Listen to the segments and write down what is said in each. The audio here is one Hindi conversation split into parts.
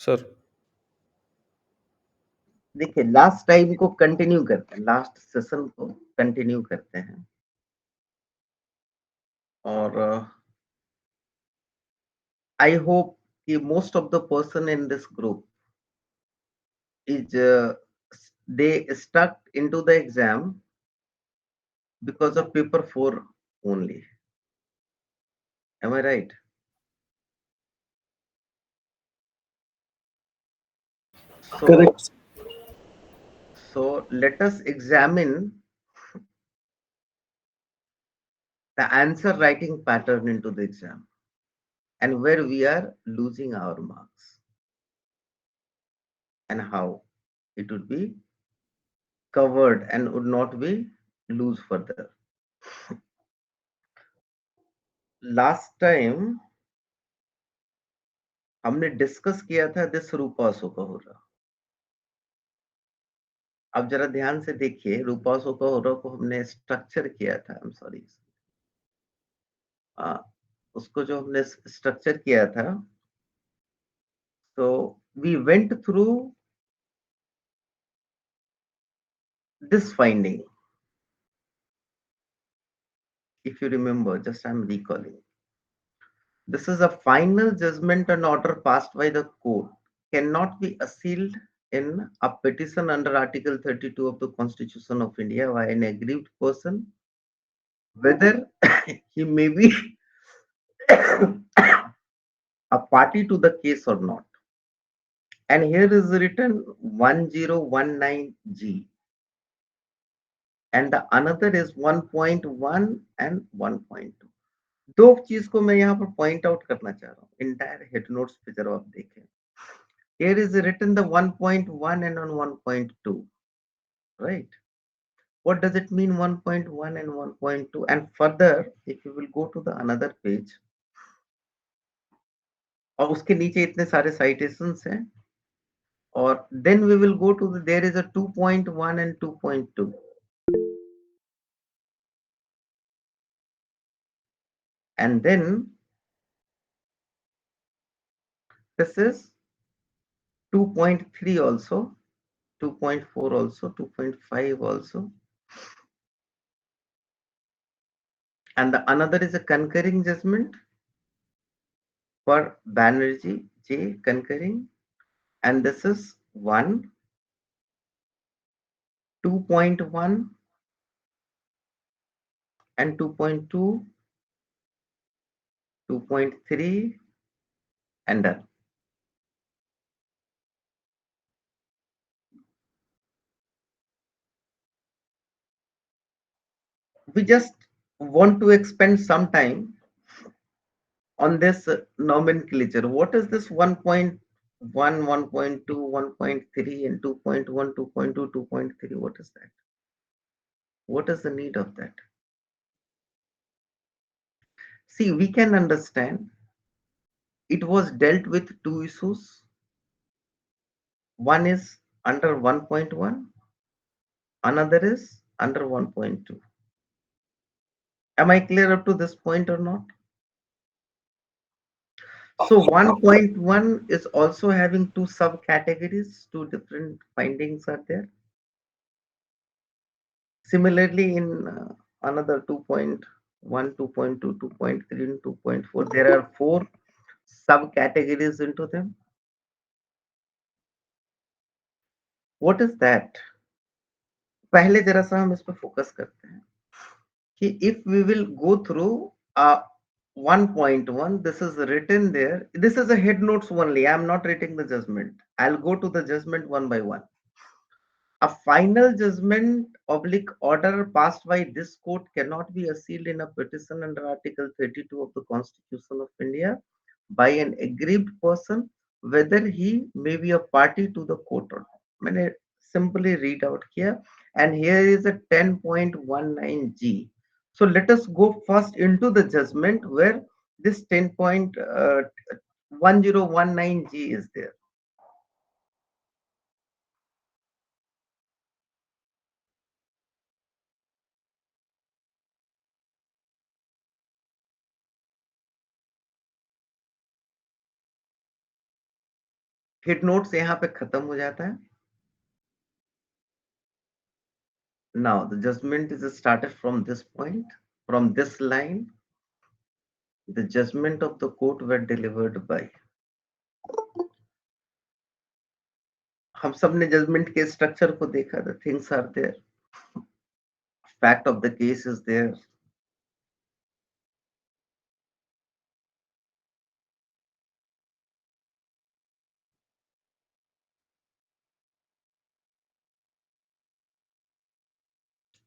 सर। देखिए लास्ट टाइम को कंटिन्यू करते हैं, लास्ट सेशन को कंटिन्यू करते हैं और आई होप कि most of the person in this group is they stuck into the exam because of paper 4 only. Am I right? So, correct. so let us examine the answer writing pattern into the exam and where we are losing our marks and how it would be covered and would not be lose further. Last time हमने डिस्कस किया था दिस रूपा सोकाहोरा। अब जरा ध्यान से देखिए रूपा सोकाहोरा को हमने स्ट्रक्चर किया था। आई एम सॉरी, उसको जो हमने स्ट्रक्चर किया था, तो we went through this finding, if you remember, just I'm recalling. This is a final judgment and order passed by the court cannot be asseiled in a petition under Article 32 of the Constitution of India by an aggrieved person, whether he may be a party to the case or not. And here is written 1019G, and the another is 1.1 and 1.2. दो चीज को मैं यहाँ पर पॉइंट आउट करना चाह रहा हूँ इंटायर हेड नोट्स पे जरा आप देखें. Here is written the 1.1 and on 1.2, right? What does it mean 1.1 and 1.2? And further, if you will go to the another page, और उसके नीचे इतने सारे citations हैं, और then we will go to the, there is a 2.1 and 2.2. And then this is 2.3 also, 2.4 also, 2.5 also. And the another is a concurring judgment for Banerjee J concurring, and this is 1, 2.1 and 2.2, 2.3 and done. We just want to expend some time on this nomenclature. What is this 1.1, 1.2, 1.3 and 2.1, 2.2, 2.3? What is that? What is the need of that? See, we can understand it was dealt with two issues. One is under 1.1, another is under 1.2. Am I clear up to this point or not? So 1.1 is also having two subcategories, two different findings are there. Similarly, in another 2.1, 2.2, 2.3, and 2.4, there are four subcategories into them. What is that? पहले जरा सा हम इस पर फोकस करते हैं कि if we will go through 1.1, this is written there. This is a head notes only. I am not reading the judgment. I'll go to the judgment one by one. A final judgment oblique order passed by this court cannot be asseiled in a petition under Article 32 of the Constitution of India by an aggrieved person, whether he may be a party to the court or not. मैंने simply read out here, and here is a 10.19G. So let us go first into the judgment where this 10.1019G is there. Head notes यहाँ पे खत्म हो जाता है. Now the judgment is started from this point, from this line. The judgment of the court were delivered by. हम सब ने जजमेंट के स्ट्रक्चर को देखा. The things are there. Fact of the case is there.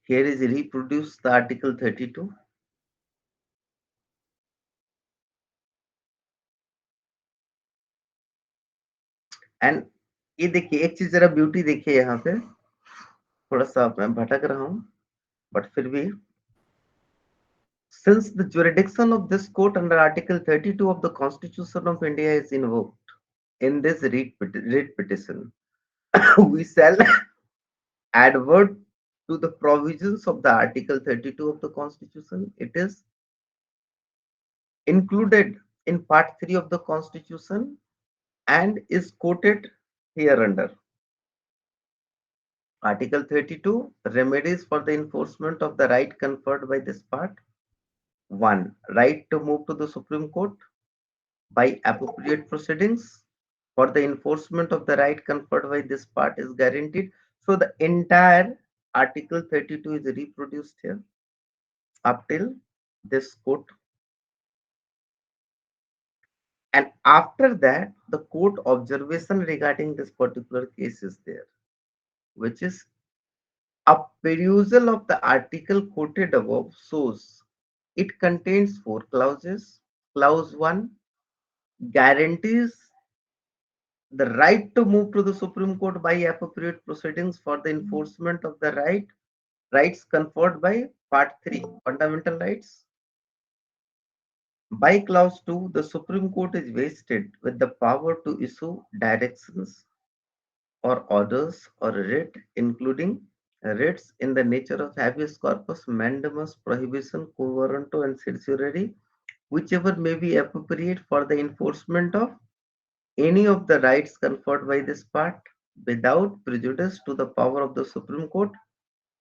Here is reproduced the article 32. And ये देखिए एक चीज जरा ब्यूटी देखिए यहाँ पे. थोड़ा सा मैं भटक रहा हूँ बट फिर भी. Since the jurisdiction of this court under Article 32 of the Constitution of India is invoked in this writ petition, we shall advert to the provisions of the Article 32 of the Constitution. It is included in Part 3 of the Constitution and is quoted here under. Article 32, remedies for the enforcement of the right conferred by this part. 1. Right to move to the Supreme Court by appropriate proceedings for the enforcement of the right conferred by this part is guaranteed. So the entire Article 32 is reproduced here up till this court. And after that, the court observation regarding this particular case is there, which is a perusal of the article quoted above shows it contains 4 clauses. Clause 1 guarantees the right to move to the Supreme Court by appropriate proceedings for the enforcement of the rights conferred by Part 3, fundamental rights. By Clause 2, the Supreme Court is vested with the power to issue directions or orders or writ, including writs in the nature of habeas corpus, mandamus, prohibition, quo warranto, and certiorari, whichever may be appropriate for the enforcement of any of the rights conferred by this part without prejudice to the power of the Supreme Court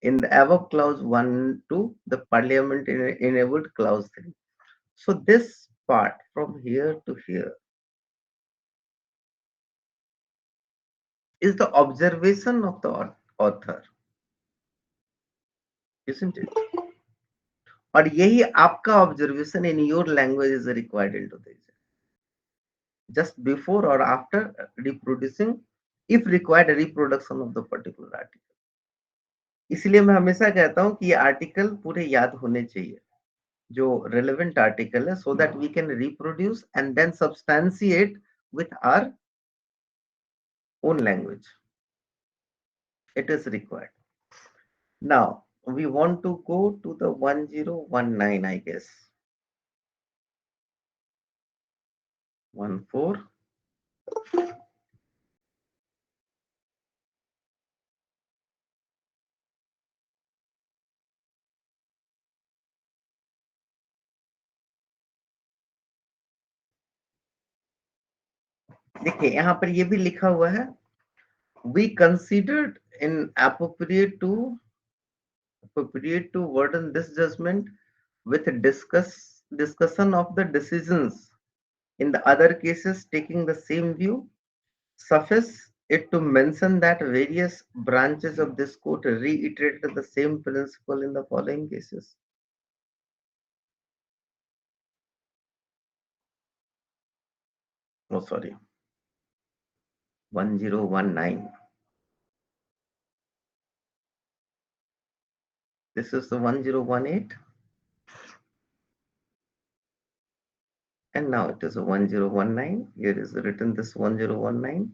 in the above clause 1 to the parliament enabled clause 3. So this part from here to here is the observation of the author, isn't it? और यही आपका observation in your language is required into the just before or after reproducing, if required, reproduction of the particular article. इसलिए मैं हमेशा कहता हूं कि ये आर्टिकल पूरे याद होने चाहिए जो relevant article है, so that we can reproduce and then substantiate with our own language. It is required. Now we want to go to the 1019, I guess. 14. देखिए यहाँ पर ये भी लिखा हुआ है, we considered inappropriate to burden this judgment with discussion of the decisions in the other cases taking the same view. Suffice it to mention that various branches of this court reiterated the same principle in the following cases. Oh, sorry. 1019. This is the 1018. And now it is a 1019. Here is written this 1019.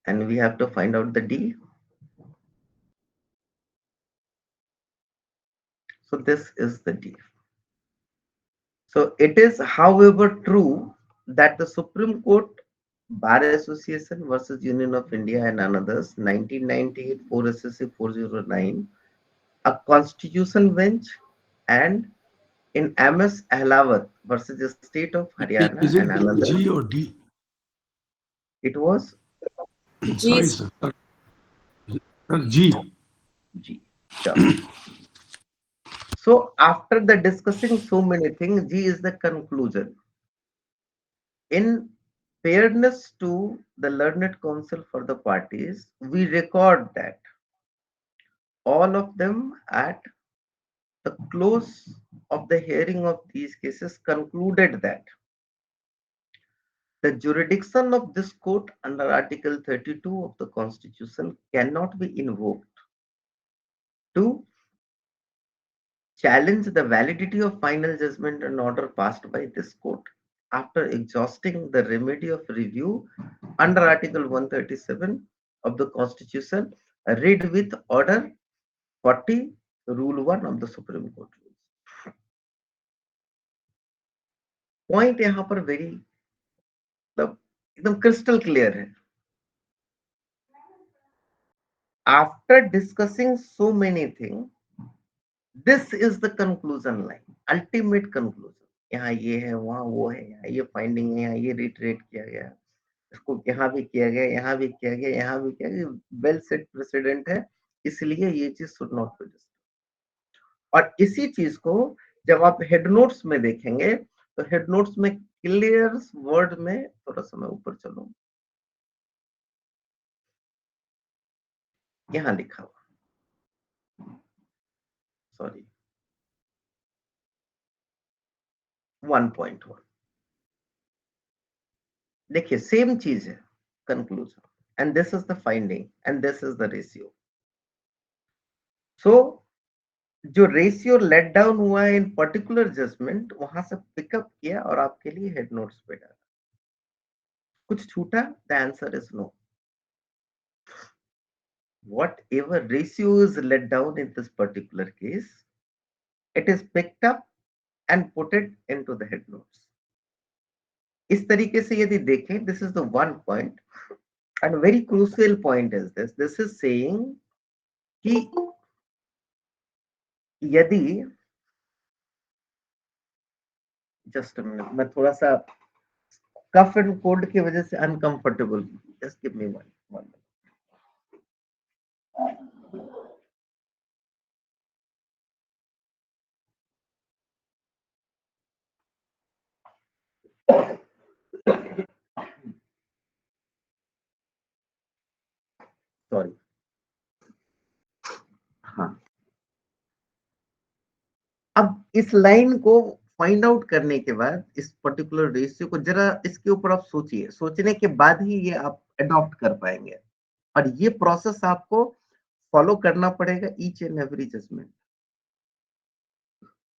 And we have to find out the D. So this is the D. So it is, however, true that the Supreme Court Bar Association versus Union of India and another's 1998 4 SSC 409, a constitution bench, and in MS Ahlawat versus the state of Haryana Is and it another, G or D? it was Sorry, sir. G. G. Chalo. So after the discussing so many things, G is the conclusion. In fairness to the learned counsel for the parties, we record that all of them at the close of the hearing of these cases concluded that the jurisdiction of this court under Article 32 of the Constitution cannot be invoked to challenge the validity of final judgment and order passed by this court after exhausting the remedy of review under Article 137 of the Constitution, read with Order 40, Rule 1 of the Supreme Court rules. Point यहाँ पर very मतलब एकदम crystal clear है. After discussing so many things, this is the conclusion line, ultimate conclusion. यहाँ ये है, वहाँ वो है, यहाँ ये फाइंडिंग है, यहाँ ये रिटरेट किया गया, इसको यहाँ भी किया गया, यहाँ भी किया गया, यहाँ भी किया गया, वेल सेट प्रेसिडेंट है, इसलिए ये चीज शुड नॉट बी डिस्टर्ब. और इसी चीज को जब आप हेड नोट्स में देखेंगे तो हेड नोट्स में क्लियर वर्ड में, थोड़ा सा मैं ऊपर चलूं, यहाँ लिखा हुआ, सॉरी 1.1, देखिए सेम चीज है, conclusion, and this is the finding and this is the ratio. So जो रेशियो लेट डाउन हुआ है इन पर्टिकुलर जजमेंट, वहां से पिकअप किया और आपके लिए हेड नोट्स पे डाला. कुछ छूटा? The answer is no. Whatever ratio is let down in this particular case, it is picked up and put it into the head notes. इस तरीके से यदि देखें, this is the one point, and very crucial point is this. This is saying कि यदि, just a minute, मैं थोड़ा सा कफ एंड कोल्ड की वजह से uncomfortable, just give me one minute. Sorry. हाँ, अब इस लाइन को फाइंड आउट करने के बाद, इस पर्टिकुलर रेशियो को जरा इसके ऊपर आप सोचिए, सोचने के बाद ही ये आप अडॉप्ट कर पाएंगे. और ये प्रोसेस आपको फॉलो करना पड़ेगा ईच एंड एवरी जजमेंट.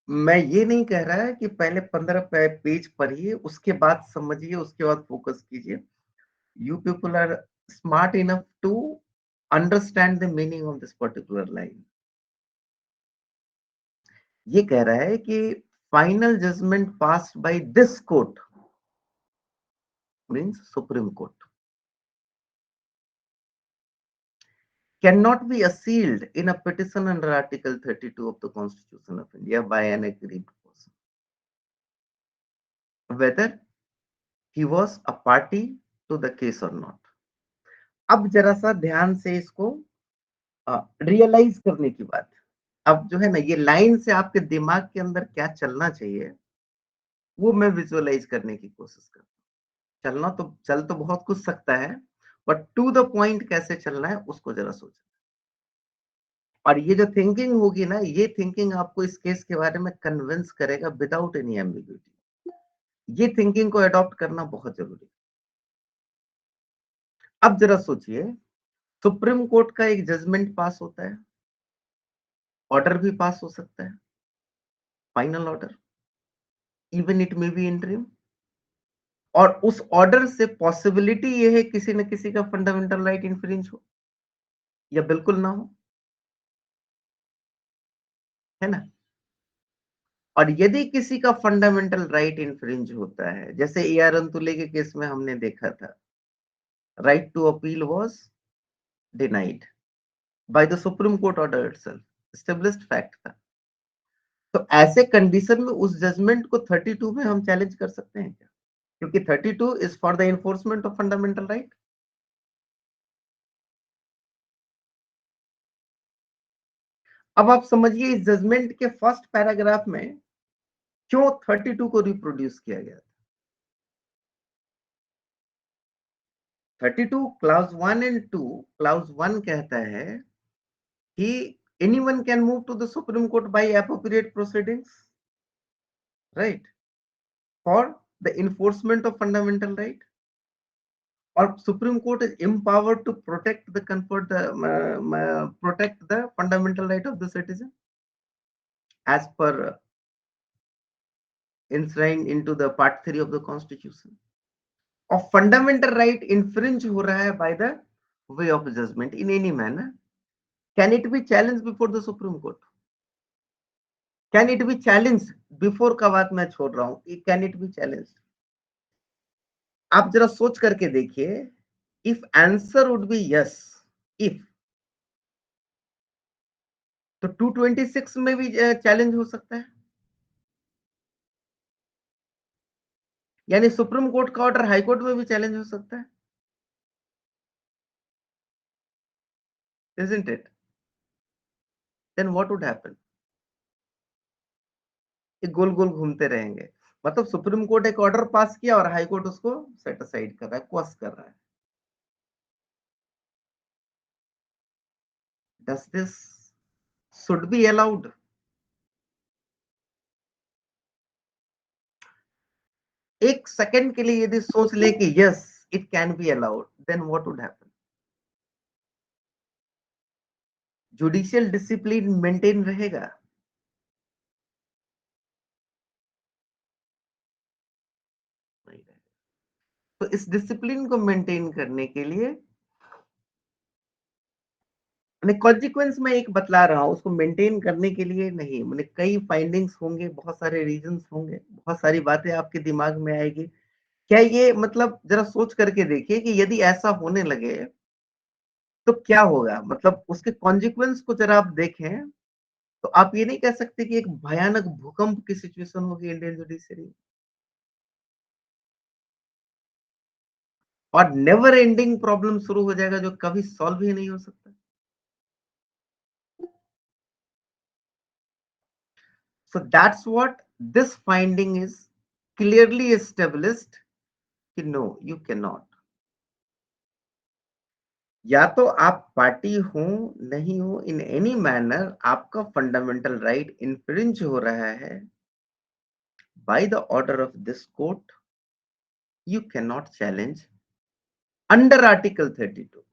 मैं ये नहीं कह रहा है कि पहले 15 पेज पढ़िए, उसके बाद समझिए, उसके बाद फोकस कीजिए. You people are smart enough to understand the meaning of this particular line. ये कह रहा है कि final judgement passed by this court means supreme court cannot be asseiled in a petition under Article 32 of the Constitution of India by an aggrieved person, whether he was a party to the case or not. अब जरा सा ध्यान से इसको रियलाइज करने की बात, अब जो है ना, ये लाइन से आपके दिमाग के अंदर क्या चलना चाहिए वो मैं विजुअलाइज करने की कोशिश करता हूँ. चलना तो चल तो बहुत कुछ सकता है, बट टू द पॉइंट कैसे चलना है उसको जरा सोचना. और ये जो थिंकिंग होगी ना, ये थिंकिंग आपको इस केस के बारे में कन्विंस करेगा विदाउट एनी एम्बिग्यूटी. ये थिंकिंग को अडॉप्ट करना बहुत जरूरी है. अब जरा सोचिए, सुप्रीम कोर्ट का एक जजमेंट पास होता है, ऑर्डर भी पास हो सकता है, final order, even it may be interim. और उस ऑर्डर से पॉसिबिलिटी ये है किसी न किसी का फंडामेंटल राइट इन्फ्रिंज हो या बिल्कुल ना हो, है ना. और यदि किसी का फंडामेंटल राइट इन्फ्रिंज होता है, जैसे AR अंतुले के केस में हमने देखा था, right to appeal was denied by the supreme court order itself, established fact था. तो ऐसे कंडीशन में उस जजमेंट को 32 में हम चैलेंज कर सकते हैं क्या? क्योंकि 32 is for the enforcement of fundamental right. अब आप समझिए इस जजमेंट के फर्स्ट पैराग्राफ में क्यों 32 को रिप्रोड्यूस किया गया था। 32 क्लाउज 1 एंड 2, क्लाउज 1 कहता है कि anyone can move to the Supreme Court by appropriate proceedings, right, for the enforcement of fundamental right, or Supreme Court is empowered to protect the protect the fundamental right of the citizen as per enshrined into the part 3 of the Constitution. और fundamental right infringe हो रहा है by the way of judgment in any manner, can it be challenged before the Supreme Court? Can it be challenged before का बात मैं छोड़ रहा हूं, can it be challenged? आप जरा सोच करके देखिए, if answer would be yes, if, तो 226 में भी चैलेंज हो सकता है। यानी सुप्रीम कोर्ट का ऑर्डर हाई कोर्ट में भी चैलेंज हो सकता है, isn't it? Then what would happen? ये गोल गोल घूमते रहेंगे। मतलब सुप्रीम कोर्ट एक ऑर्डर पास किया और हाई कोर्ट उसको सेट असाइड कर रहा है, क्वेश्चन कर रहा है। Does this should be allowed? एक सेकंड के लिए यदि सोच ले कि yes it can be allowed, then what would happen? Judicial discipline maintain रहेगा। तो इस डिसिप्लिन को मेंटेन करने के लिए मैंने कॉन्सिक्वेंस में एक बतला रहा हूं, उसको मेंटेन करने के लिए नहीं, मैंने कई फाइंडिंग्स होंगे, बहुत सारे रीजंस होंगे, बहुत सारी बातें आपके दिमाग में आएगी। क्या ये मतलब जरा सोच करके देखिए कि यदि ऐसा होने लगे तो क्या होगा, मतलब उसके कॉन्सिक्वेंस को जरा आप देखें तो आप ये नहीं कह सकते कि एक भयानक भूकंप की सिचुएशन होगी इंडियन जुडिशरी, और नेवर एंडिंग प्रॉब्लम शुरू हो जाएगा जो कभी सॉल्व ही नहीं हो सकता। So that's what this finding is clearly established कि no, you cannot. या तो आप पार्टी हो, नहीं हो, इन एनी मैनर आपका फंडामेंटल राइट इन्फ्रिंज हो रहा है by the order of this court, you can not challenge under article 32.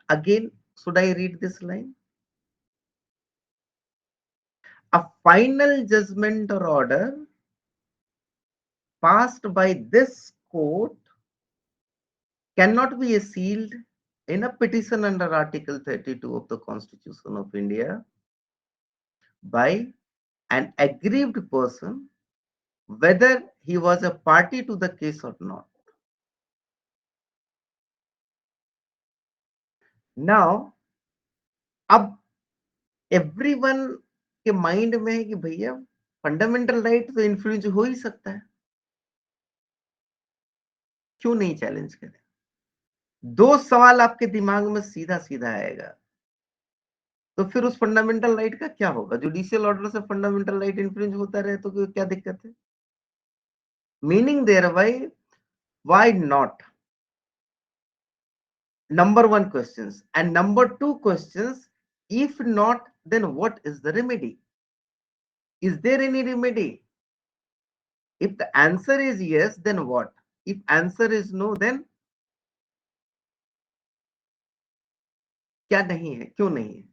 Again, should I read this line? A final judgment or order passed by this court cannot be sealed in a petition under Article 32 of the Constitution of India by an aggrieved person, whether he was a party to the case or not. Now, अब everyone के माइंड में है कि भैया फंडामेंटल राइट तो इन्फ्लुएंस हो ही सकता है, क्यों नहीं चैलेंज करें? दो सवाल आपके दिमाग में सीधा सीधा आएगा, तो फिर उस फंडामेंटल राइट का क्या होगा? जुडिशियल ऑर्डर से फंडामेंटल राइट इन्फ्रिंज होता रहे तो क्या दिक्कत है? Meaning thereby why not? Number one questions, and number two questions, if not, then what is the remedy? Is there any remedy? If the answer is yes, then what? If answer is no, then क्या नहीं है, क्यों नहीं है?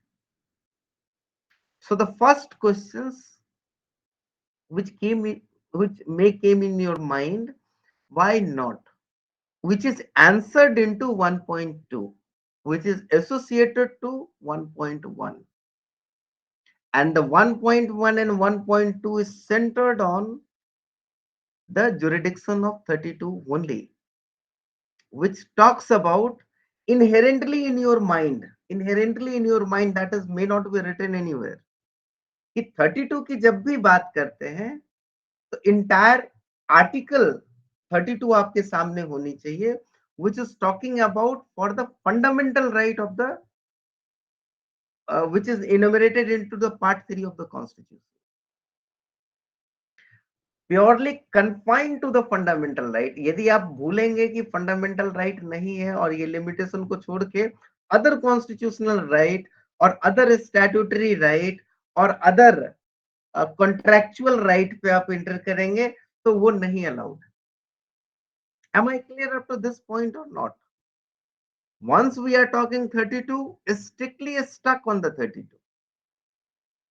So the first questions which may came in your mind, why not? Which is answered into 1.2, which is associated to 1.1. And the 1.1 and 1.2 is centered on the jurisdiction of 32 only, which talks about inherently in your mind, that is may not be written anywhere, कि 32 की जब भी बात करते हैं तो इंटायर आर्टिकल 32 आपके सामने होनी चाहिए, which is talking about for the fundamental right of the which is enumerated into the part 3 of the constitution, purely confined to the fundamental right. यदि आप भूलेंगे कि फंडामेंटल राइट नहीं है और ये लिमिटेशन को छोड़ के अदर कॉन्स्टिट्यूशनल राइट और अदर स्टैट्यूटरी राइट और अदर कॉन्ट्रैक्चुअल राइट पे आप इंटर करेंगे तो वो नहीं allowed. Am I clear up to this point और not? Once we are talking 32 is strictly stuck on the 32,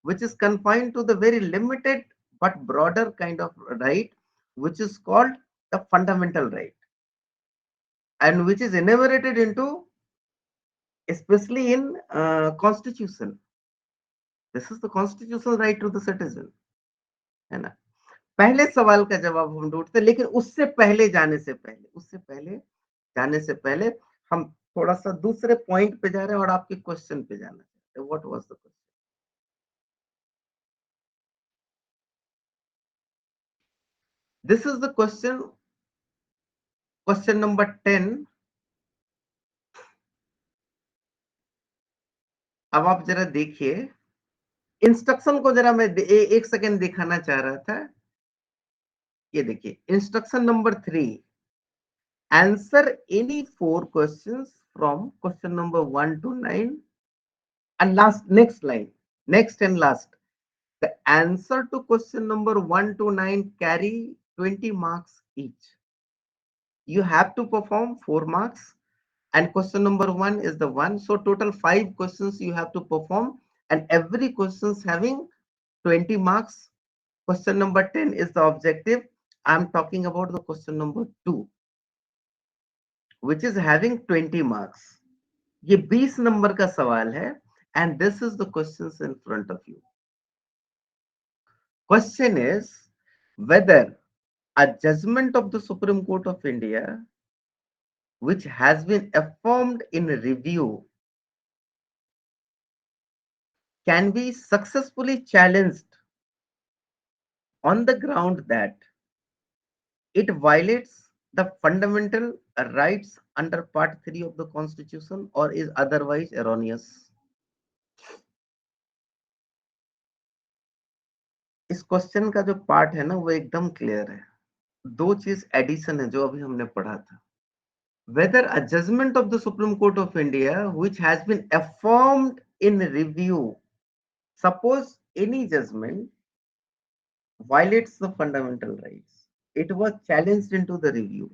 which is confined to the very limited but broader kind of right, which is called the fundamental right, and which is enumerated into, especially in constitution. This is the constitutional right to the citizen, है ना? पहले सवाल का जवाब हम ढूंढते, लेकिन उससे पहले हम थोड़ा सा दूसरे पॉइंट पे जा रहे हैं और आपके क्वेश्चन पे जाना चाहते हैं। What was the question? This is the question, question number 10। अब आप जरा देखिए इंस्ट्रक्शन को, जरा मैं एक सेकेंड दिखाना चाह रहा था। ये देखिए instruction number 3, answer any 4 questions from question number 1 to 9 and last next line, next and last, the answer to question number 1 to 9 carry 20 marks each. You have to perform 4 marks and question number 1 is the one, so total 5 questions you have to perform and every questions having 20 marks. Question number 10 is the objective. I'm talking about the question number 2, which is having 20 marks. ये 20 नंबर का सवाल है and this is the questions in front of you. Question is whether a judgment of the Supreme Court of India which has been affirmed in review can be successfully challenged on the ground that it violates the fundamental rights under part 3 of the constitution or is otherwise erroneous. इस क्वेश्चन का जो पार्ट है ना वो एकदम क्लियर है। दो चीज एडिशन है जो अभी हमने पढ़ा था। Whether a judgment of the Supreme Court of India which has been affirmed in review, suppose any judgment violates the fundamental rights, it was challenged into the review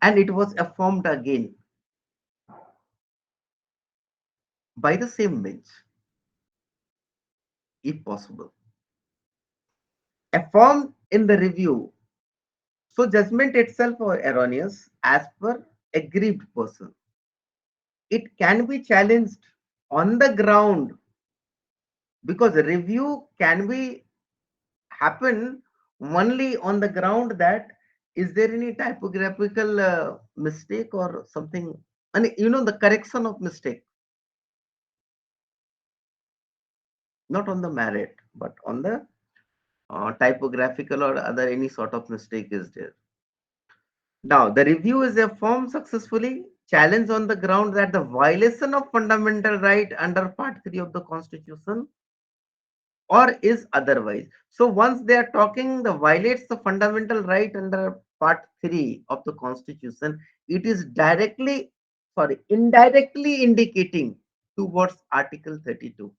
and it was affirmed again by the same bench, if possible. Affirmed in the review, so judgment itself was erroneous as per aggrieved person. It can be challenged on the ground because review can be happen only on the ground that is there any typographical mistake or something, and the correction of mistake, not on the merit but on the typographical or other any sort of mistake is there. Now the review is affirmed successfully, challenge on the ground that the violation of fundamental right under part 3 of the constitution or is otherwise. So once they are talking the violates the fundamental right under part 3 of the constitution, it is indirectly indicating towards article 32.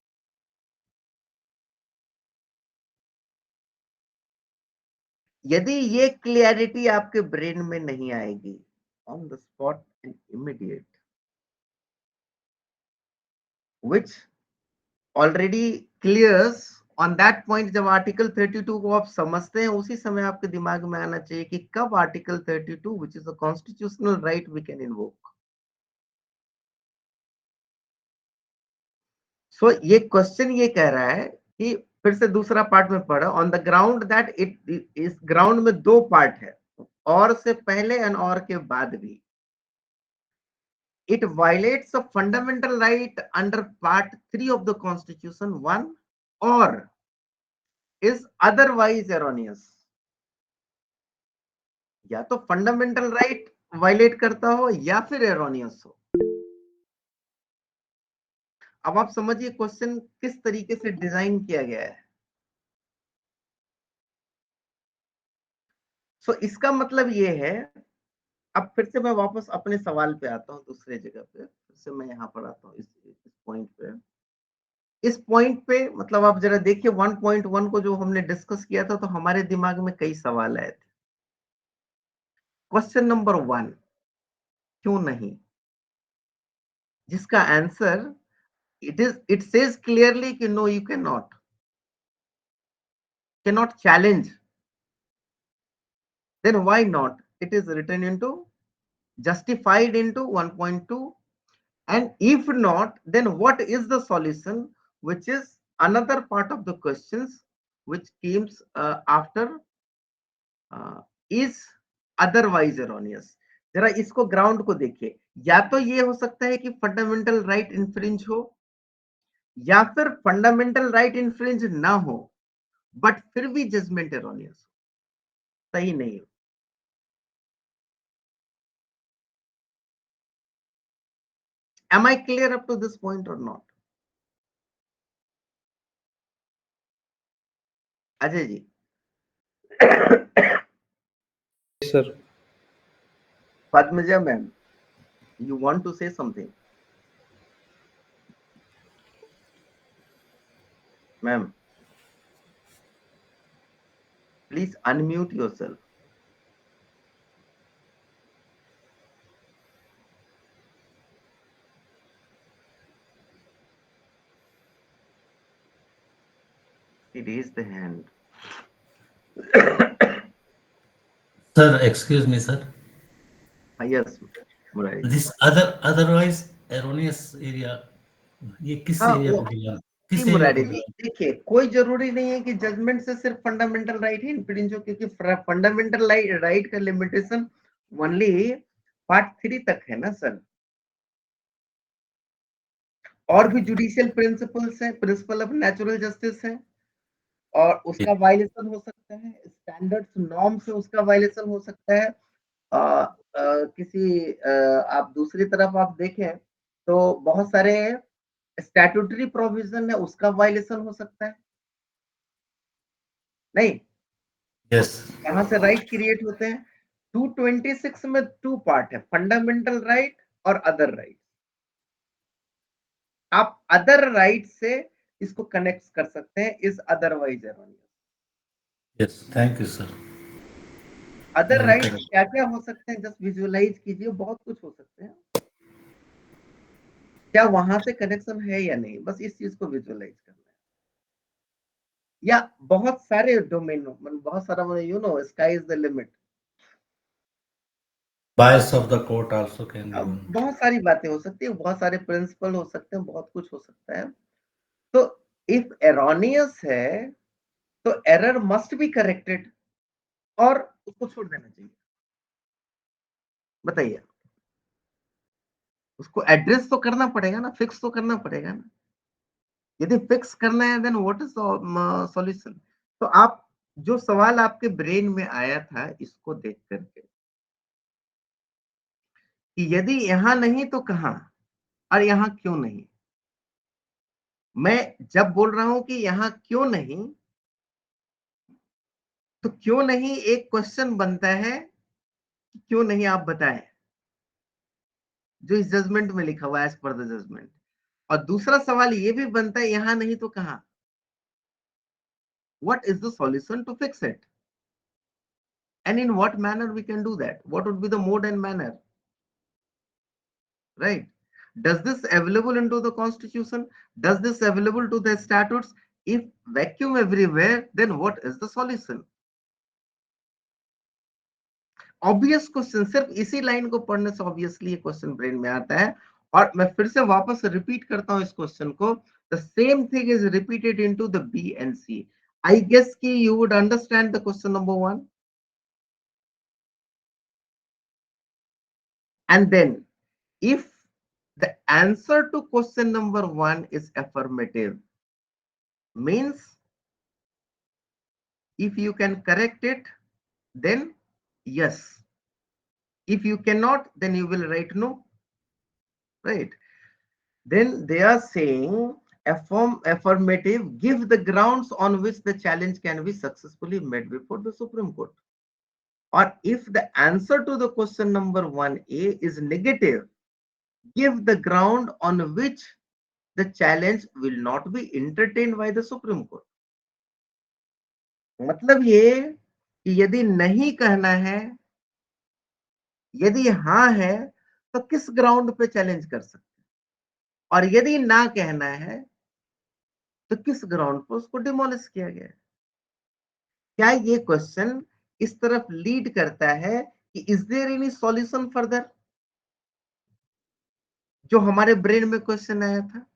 यदि ये क्लियरिटी आपके ब्रेन में नहीं आएगी on the spot and immediate, which already clears on that point, जब आर्टिकल 32 को आप समझते हैं उसी समय आपके दिमाग में आना चाहिए कि कब article 32 which is a constitutional right we can invoke. So ये क्वेश्चन ये कह रहा है कि फिर से दूसरा पार्ट में पढ़ा, on the ground that it, इस ग्राउंड में दो पार्ट है, और से पहले एंड और के बाद भी, it violates a fundamental right under part 3 of the constitution 1 or is otherwise erroneous. या तो फंडामेंटल राइट वायलेट करता हो या फिर एरोनियस हो। अब आप समझिए क्वेश्चन किस तरीके से डिजाइन किया गया है। सो इसका मतलब ये है, अब फिर से मैं वापस अपने सवाल पे आता हूँ दूसरे जगह पे, फिर से मैं यहाँ पर आता हूँ इस पॉइंट पे। इस पॉइंट पे मतलब आप जरा देखिए 1.1 को जो हमने डिस्कस किया था, तो हमारे दिमाग में कई सवाल आए थे। क्वेश्चन नंबर 1, क्यों नहीं, जिसका आंसर इट सेज क्लियरली कि no you can not challenge, then why not, it is written into justified into 1.2, and if not, then what is the solution, which is another part of the questions which comes after is otherwise erroneous। जरा इसको ग्राउंड को देखिए, या तो ये हो सकता है कि फंडामेंटल राइट इन्फ्रिंज हो, या फिर फंडामेंटल राइट इन्फ्रिंज ना हो बट फिर भी जजमेंट एरोनियस, सही नहीं हो। Am I clear up to this point or not? Ajay ji. Sir Padmaja ma'am, you want to say something? Ma'am, please unmute yourself. He raised the hand. Sir, excuse me, sir. Yes, Murari ji. This otherwise erroneous area, ये किस हाँ एरिया वो, को बिलोंग, जी किस एरिया मुरारी को जी, बिलोंग? देखिए कोई जरूरी नहीं है कि जजमेंट से सिर्फ फंडामेंटल राइट ही इन्फ्रिंज हो, क्योंकि फंडामेंटल राइट का लिमिटेशन ओनली पार्ट 3 तक है ना सर। और भी जुडिशियल प्रिंसिपल्स हैं, प्रिंसिपल ऑफ नेचुरल जस्टिस है, और उसका वायलेशन हो सकता है, स्टैंडर्ड्स नॉर्म से उसका वायलेशन हो सकता है। किसी आप दूसरी तरफ आप देखें तो बहुत सारे स्टैट्यूटरी प्रोविजन है, उसका वायलेशन हो सकता है। नहीं, तो यस, कहां से राइट क्रिएट होते हैं? 226 में 2 पार्ट है, फंडामेंटल राइट और अदर राइट। आप अदर राइट से इसको कनेक्ट कर सकते हैं, is otherwise erroneous. Yes, thank you sir. Other very right correct. क्या क्या हो सकते हैं, जस्ट विजुअलाइज कीजिए, बहुत कुछ हो सकते हैं। क्या वहां से कनेक्शन है या नहीं, बस इस चीज को विजुअलाइज करना है। या बहुत सारे डोमेन, बहुत सारा, you know, sky is the limit. Bias of the court also can be one. बहुत सारी बातें हो सकती है, बहुत सारे प्रिंसिपल हो सकते हैं, बहुत कुछ हो सकता है। तो इफ एरोनियस है तो एरर मस्ट बी करेक्टेड, और उसको छोड़ देना चाहिए। बताइए, उसको एड्रेस तो करना पड़ेगा ना, फिक्स तो करना पड़ेगा ना। यदि फिक्स करना है देन व्हाट इज सॉल्यूशन? तो आप, जो सवाल आपके ब्रेन में आया था इसको देख करके कि यदि यहां नहीं तो कहां, और यहां क्यों नहीं। मैं जब बोल रहा हूं कि यहां क्यों नहीं, तो क्यों नहीं एक क्वेश्चन बनता है कि क्यों नहीं आप बताएं, जो इस जजमेंट में लिखा हुआ है एज पर द जजमेंट। और दूसरा सवाल ये भी बनता है, यहां नहीं तो कहां, what is the solution to fix it, and in what manner we can do that, what would be the mode and manner, right? Does this available into the constitution, does this available to the statutes? If vacuum everywhere, then what is the solution? Obvious question, सिर्फ इसी लाइन को पढ़ने से ऑब्वियसली ये क्वेश्चन ब्रेन में आता है। और मैं फिर से वापस रिपीट करता हूं इस क्वेश्चन को, the same thing is repeated into the B and C. I guess कि you would understand the question number 1, and then if the answer to question number 1 is affirmative, means if you can correct it, then yes, If you cannot, then you will write no, right? Then they are saying affirmative, give the grounds on which the challenge can be successfully made before the Supreme Court. Or if the answer to the question number 1A is negative, give the ground on which the challenge will not be entertained by the Supreme Court. मतलब ये कि यदि नहीं कहना है, यदि हाँ है, तो किस ग्राउंड पे चैलेंज कर सकते हैं, और यदि ना कहना है तो किस ग्राउंड पर उसको डिमोलिश किया गया है। क्या ये क्वेश्चन इस तरफ लीड करता है कि is there any solution further, जो हमारे ब्रेन में क्वेश्चन आया था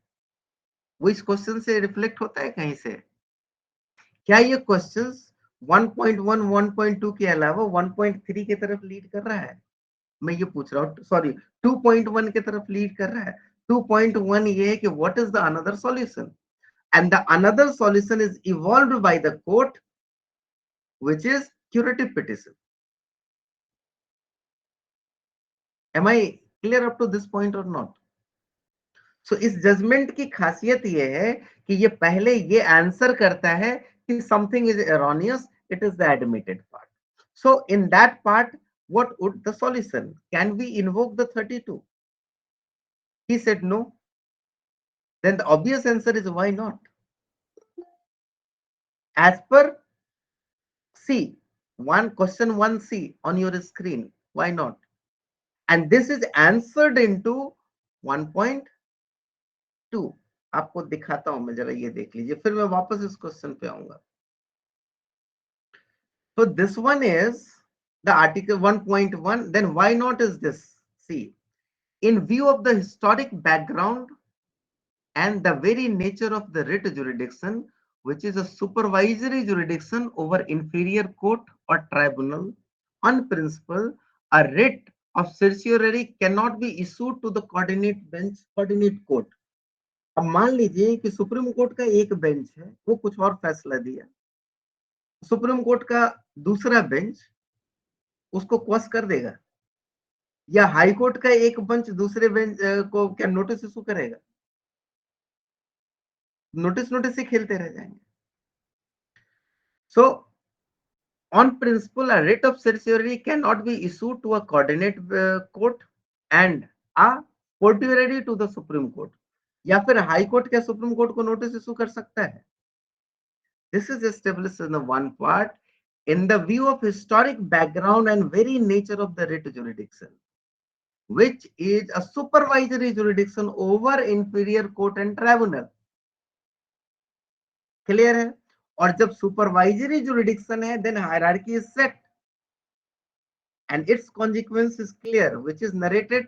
वो इस क्वेश्चन से रिफ्लेक्ट होता है कहीं से? क्या ये क्वेश्चंस 1.1 1.2 के अलावा 1.3 की तरफ लीड कर रहा है? मैं ये पूछ रहा हूँ, सॉरी 2.1 की तरफ लीड कर रहा है। 2.1 ये है कि what is the another solution, and the another solution is evolved by the court, which is curative petition. Am I clear up to this point or not? So इस जजमेंट की खासियत ये है कि ये पहले ये आंसर करता है कि something is erroneous, it is the admitted part. So in that part, what would the solution? Can we invoke the 32? He said no. Then the obvious answer is why not? As per C, question 1C on your screen, why not? And this is answered into 1.2. आपको दिखाता हूं मैं, जरा ये देख लीजिए, फिर मैं वापस इस क्वेश्चन पे आऊंगा. So this one is the article 1.1. Then why not is this? See, in view of the historic background and the very nature of the writ jurisdiction, which is a supervisory jurisdiction over inferior court or tribunal, on principle, a writ of certiorari cannot be issued to the coordinate bench, coordinate court. अब मान लीजिए कि सुप्रीम कोर्ट का एक बेंच है, वो कुछ और फैसला दिया, सुप्रीम कोर्ट का दूसरा बेंच उसको क्वेश्चन कर देगा, या हाई कोर्ट का एक बेंच दूसरे बेंच को क्या नोटिस इशू करेगा? नोटिस नोटिस से खेलते रह जाएंगे. So on principle, a writ of certiorari cannot be issued to a coordinate court and a fortiori to the Supreme Court. या फिर हाई कोर्ट क्या सुप्रीम कोर्ट को नोटिस इशू कर सकता है? This is established in the one part in the view of historic background and very nature of the writ jurisdiction, which is a supervisory jurisdiction over inferior court and tribunal. Clear है? और जब सुपरवाइजरी जुरिडिक्शन है, then hierarchy is set and its consequence is clear, which is narrated.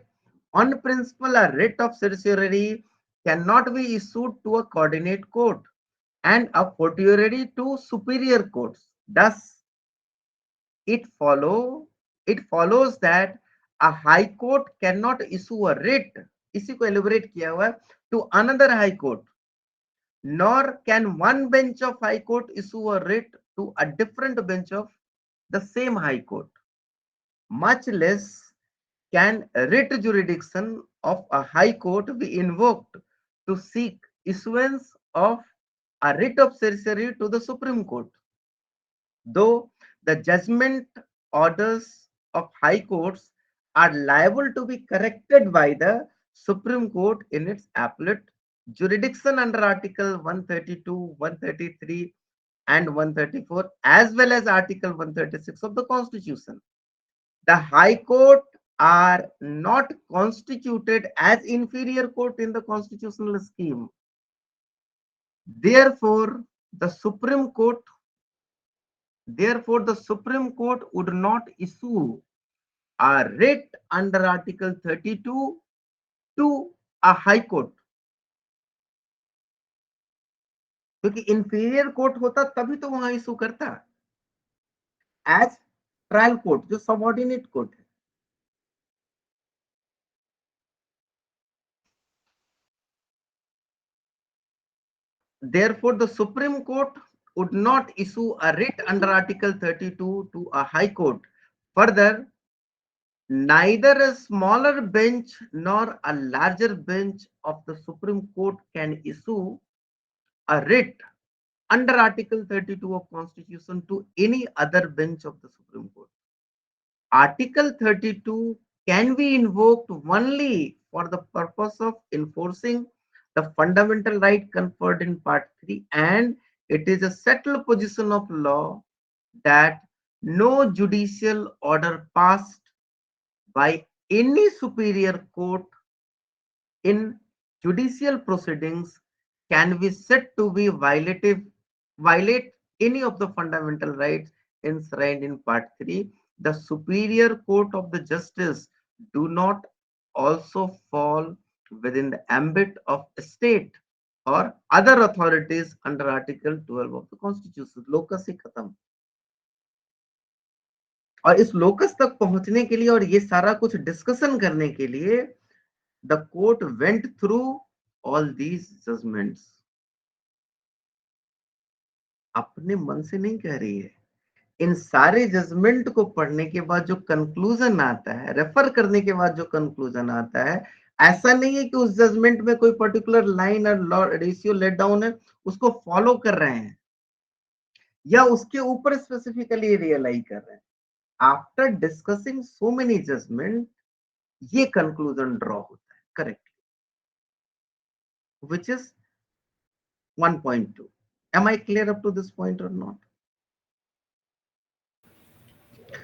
On principle, a writ of certiorari cannot be issued to a coordinate court and a fortiori to superior courts. Thus, it follows that a high court cannot issue a writ, इसी को elaborate किया हुआ है, to another high court, nor can one bench of high court issue a writ to a different bench of the same high court. Much less can writ jurisdiction of a high court be invoked to seek issuance of a writ of certiorari to the Supreme Court, though the judgment orders of high courts are liable to be corrected by the Supreme Court in its appellate jurisdiction under Article 132, 133, and 134, as well as Article 136 of the Constitution. The High Court are not constituted as inferior court in the constitutional scheme. Therefore, the Supreme Court would not issue a writ under Article 32 to a High Court. क्योंकि इंफीरियर कोर्ट होता तभी तो वहां इशू करता, एज ट्रायल कोर्ट जो सबऑर्डिनेट कोर्ट है. Therefore, the Supreme Court would not issue a writ under Article 32 to a High Court. Further, neither a smaller bench nor a larger bench of the Supreme Court can issue a writ under Article 32 of Constitution to any other bench of the Supreme Court. Article 32 can be invoked only for the purpose of enforcing the fundamental right conferred in Part 3, and it is a settled position of law that no judicial order passed by any superior court in judicial proceedings can be said to be violate any of the fundamental rights enshrined in Part 3. The superior court of the justice do not also fall within the ambit of state or other authorities under Article 12 of the Constitution. Locus से खत्म। और इस लोकस तक पहुंचने के लिए और ये सारा कुछ डिस्कशन करने के लिए the court went through all these judgments. अपने मन से नहीं कह रही है, इन सारे जजमेंट को पढ़ने के बाद जो कंक्लूजन आता है, रेफर करने के बाद जो कंक्लूजन आता है, ऐसा नहीं है कि उस जजमेंट में कोई पर्टिकुलर लाइन और रेशियो लेट डाउन है, उसको फॉलो कर रहे हैं या उसके ऊपर स्पेसिफिकली रियलाइज कर रहे हैं। After discussing so many judgement ये कंक्लूजन ड्रॉ होता है correctly, which is 1.2. Am I clear up to this point or not?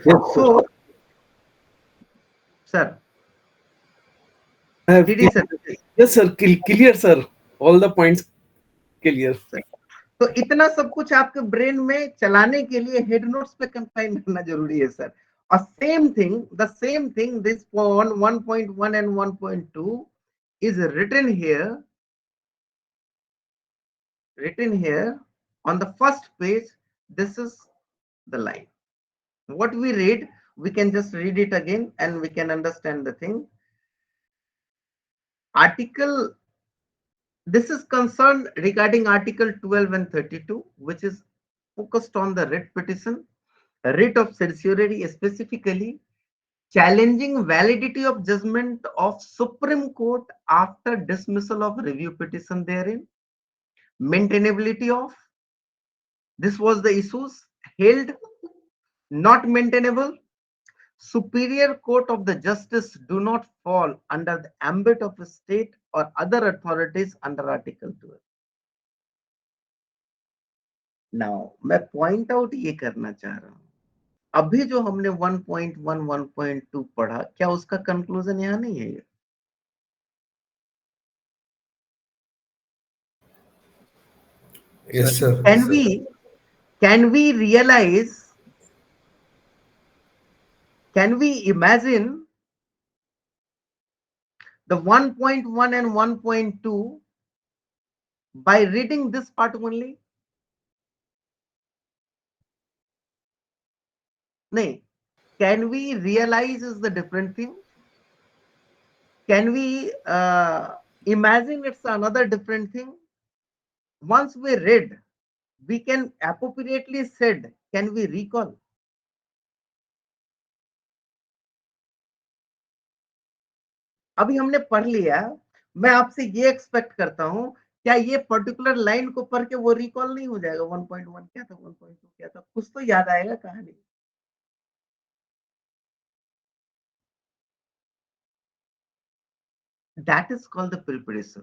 Yes, So, sir, sir. did he say? Yes, sir. Clear, sir. All the points clear. तो इतना सब कुछ आपके ब्रेन में चलाने के लिए हेड नोट्स पे कंफाइन करना जरूरी है सर। और same thing, the same thing, this 1.1 and 1.2 is written here on the first page. This is the line. What we read, we can just read it again and we can understand the thing. This is concerned regarding Article 12 and 32, which is focused on the writ petition, writ of certiorari, specifically challenging validity of judgment of Supreme Court after dismissal of review petition therein, maintainability of, this was the issues, held not maintainable, superior court of the justice do not fall under the ambit of a state or other authorities under Article 12. Now, मैं पॉइंट आउट ये करना चाह रहा हूं, अभी जो हमने 1.1 1.2 पढ़ा, क्या उसका कंक्लूजन यहां नहीं है? Yes, sir. Can we realize, can we imagine the 1.1 and 1.2 by reading this part only? No. Can we realize is the different thing? Can we imagine it's another different thing? Once we read, we can appropriately said, can we recall? अभी हमने पढ़ लिया, मैं आपसे ये एक्सपेक्ट करता हूं, क्या ये पर्टिकुलर लाइन को पढ़ के वो रिकॉल नहीं हो जाएगा? 1.1 क्या था, 1.2 क्या था, कुछ तो याद आएगा कहानी। That is called the preparation.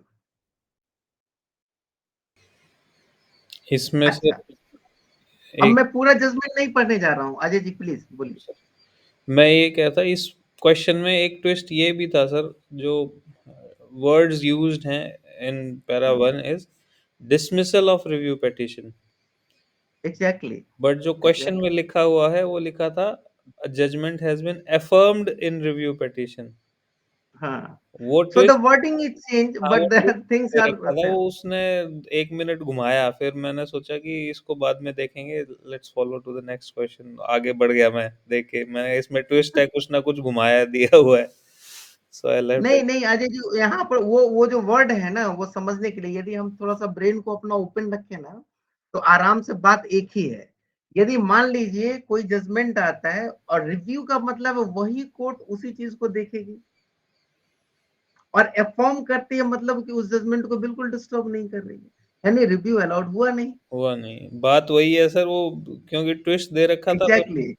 इसमें से अब मैं पूरा जजमेंट नहीं पढ़ने जा रहा हूं, अजय जी प्लीज बोलिए। मैं ये कहता, इस क्वेश्चन में एक ट्विस्ट ये भी था सर, जो वर्ड्स यूज्ड हैं in para 1 is dismissal of review petition. Exactly. But जो क्वेश्चन में लिखा हुआ है वो लिखा था judgment has been affirmed in review petition. हाँ, वो so the twist wording is changed, but the things they are रखा था, वो उसने 1 मिनट घुमाया, फिर मैंने सोचा कि इसको बाद में देखेंगे, let's follow to the next question. आगे बढ़ गया मैं, देख के मैंने इसमें ट्विस्ट है, कुछ ना कुछ घुमाया दिया हुआ है, सो आई लेफ्ट। नहीं अजय जी, यहाँ पर वो जो वर्ड है ना, वो समझने के लिए यदि हम थोड़ा सा ब्रेन को अपना ओपन रखें ना, तो आराम से बात एक ही है यदि मान लीजिए कोई जजमेंट आता है और रिव्यू का मतलब है वही कोर्ट उसी चीज को देखेगी और अफर्म करती है, मतलब कि उस जजमेंट को बिल्कुल डिस्टर्ब नहीं कर रही है, यानी रिव्यू अलाउड हुआ नहीं। हुआ नहीं, बात वही है सर, वो क्योंकि ट्विस्ट दे रखा था तो एग्जैक्टली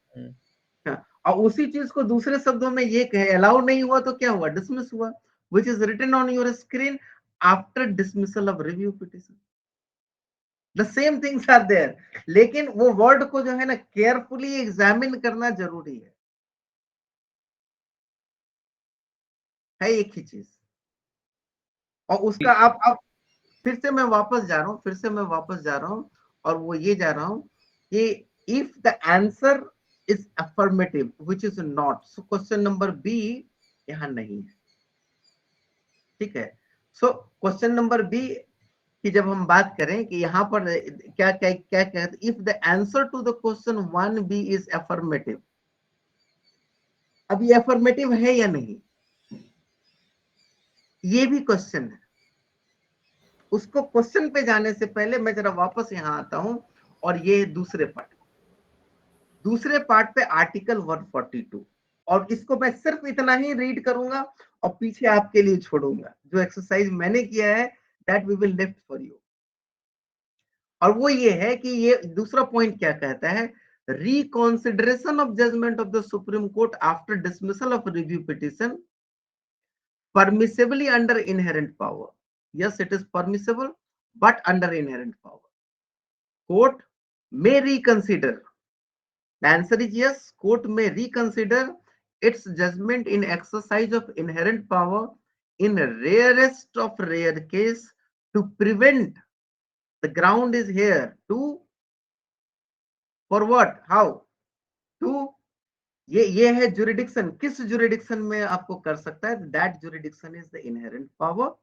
हाँ, और उसी चीज को दूसरे शब्दों में ये कहे अलाउ नहीं हुआ तो क्या हुआ, डिसमिस हुआ, which is written on your screen after dismissal of review petition. The same things are there, लेकिन वो वर्ड को जो है ना केयरफुली एग्जामिन करना जरूरी है एक ही चीज। और उसका आप फिर से मैं वापस जा रहा हूं और वो ये जा रहा हूं कि if the answer is affirmative which is not, so question number B यहां नहीं है, ठीक है। सो क्वेश्चन नंबर बी कि जब हम बात करें कि यहाँ पर क्या क्या क्या कहते, if the answer to the question 1B is affirmative, अब ये अफर्मेटिव है या नहीं, ये भी क्वेश्चन है। उसको क्वेश्चन पे जाने से पहले मैं जरा वापस यहाँ आता हूं और ये दूसरे पार्ट पे आर्टिकल 142, और इसको मैं सिर्फ इतना ही रीड करूंगा और पीछे आपके लिए छोड़ूंगा, जो एक्सरसाइज मैंने किया है that we will left for you. और वो ये है कि ये दूसरा पॉइंट क्या कहता है, reconsideration of judgment of the supreme court after dismissal of review petition permissibly under inherent power. Yes, it is permissible, but under inherent power. Court may reconsider. The answer is yes, court may reconsider its judgment in exercise of inherent power in rarest of rare case to prevent, the ground is here to, for what, how, to, ये है जुरिडिक्शन, किस जुरिडिक्शन में आपको कर सकता है, that jurisdiction is the inherent power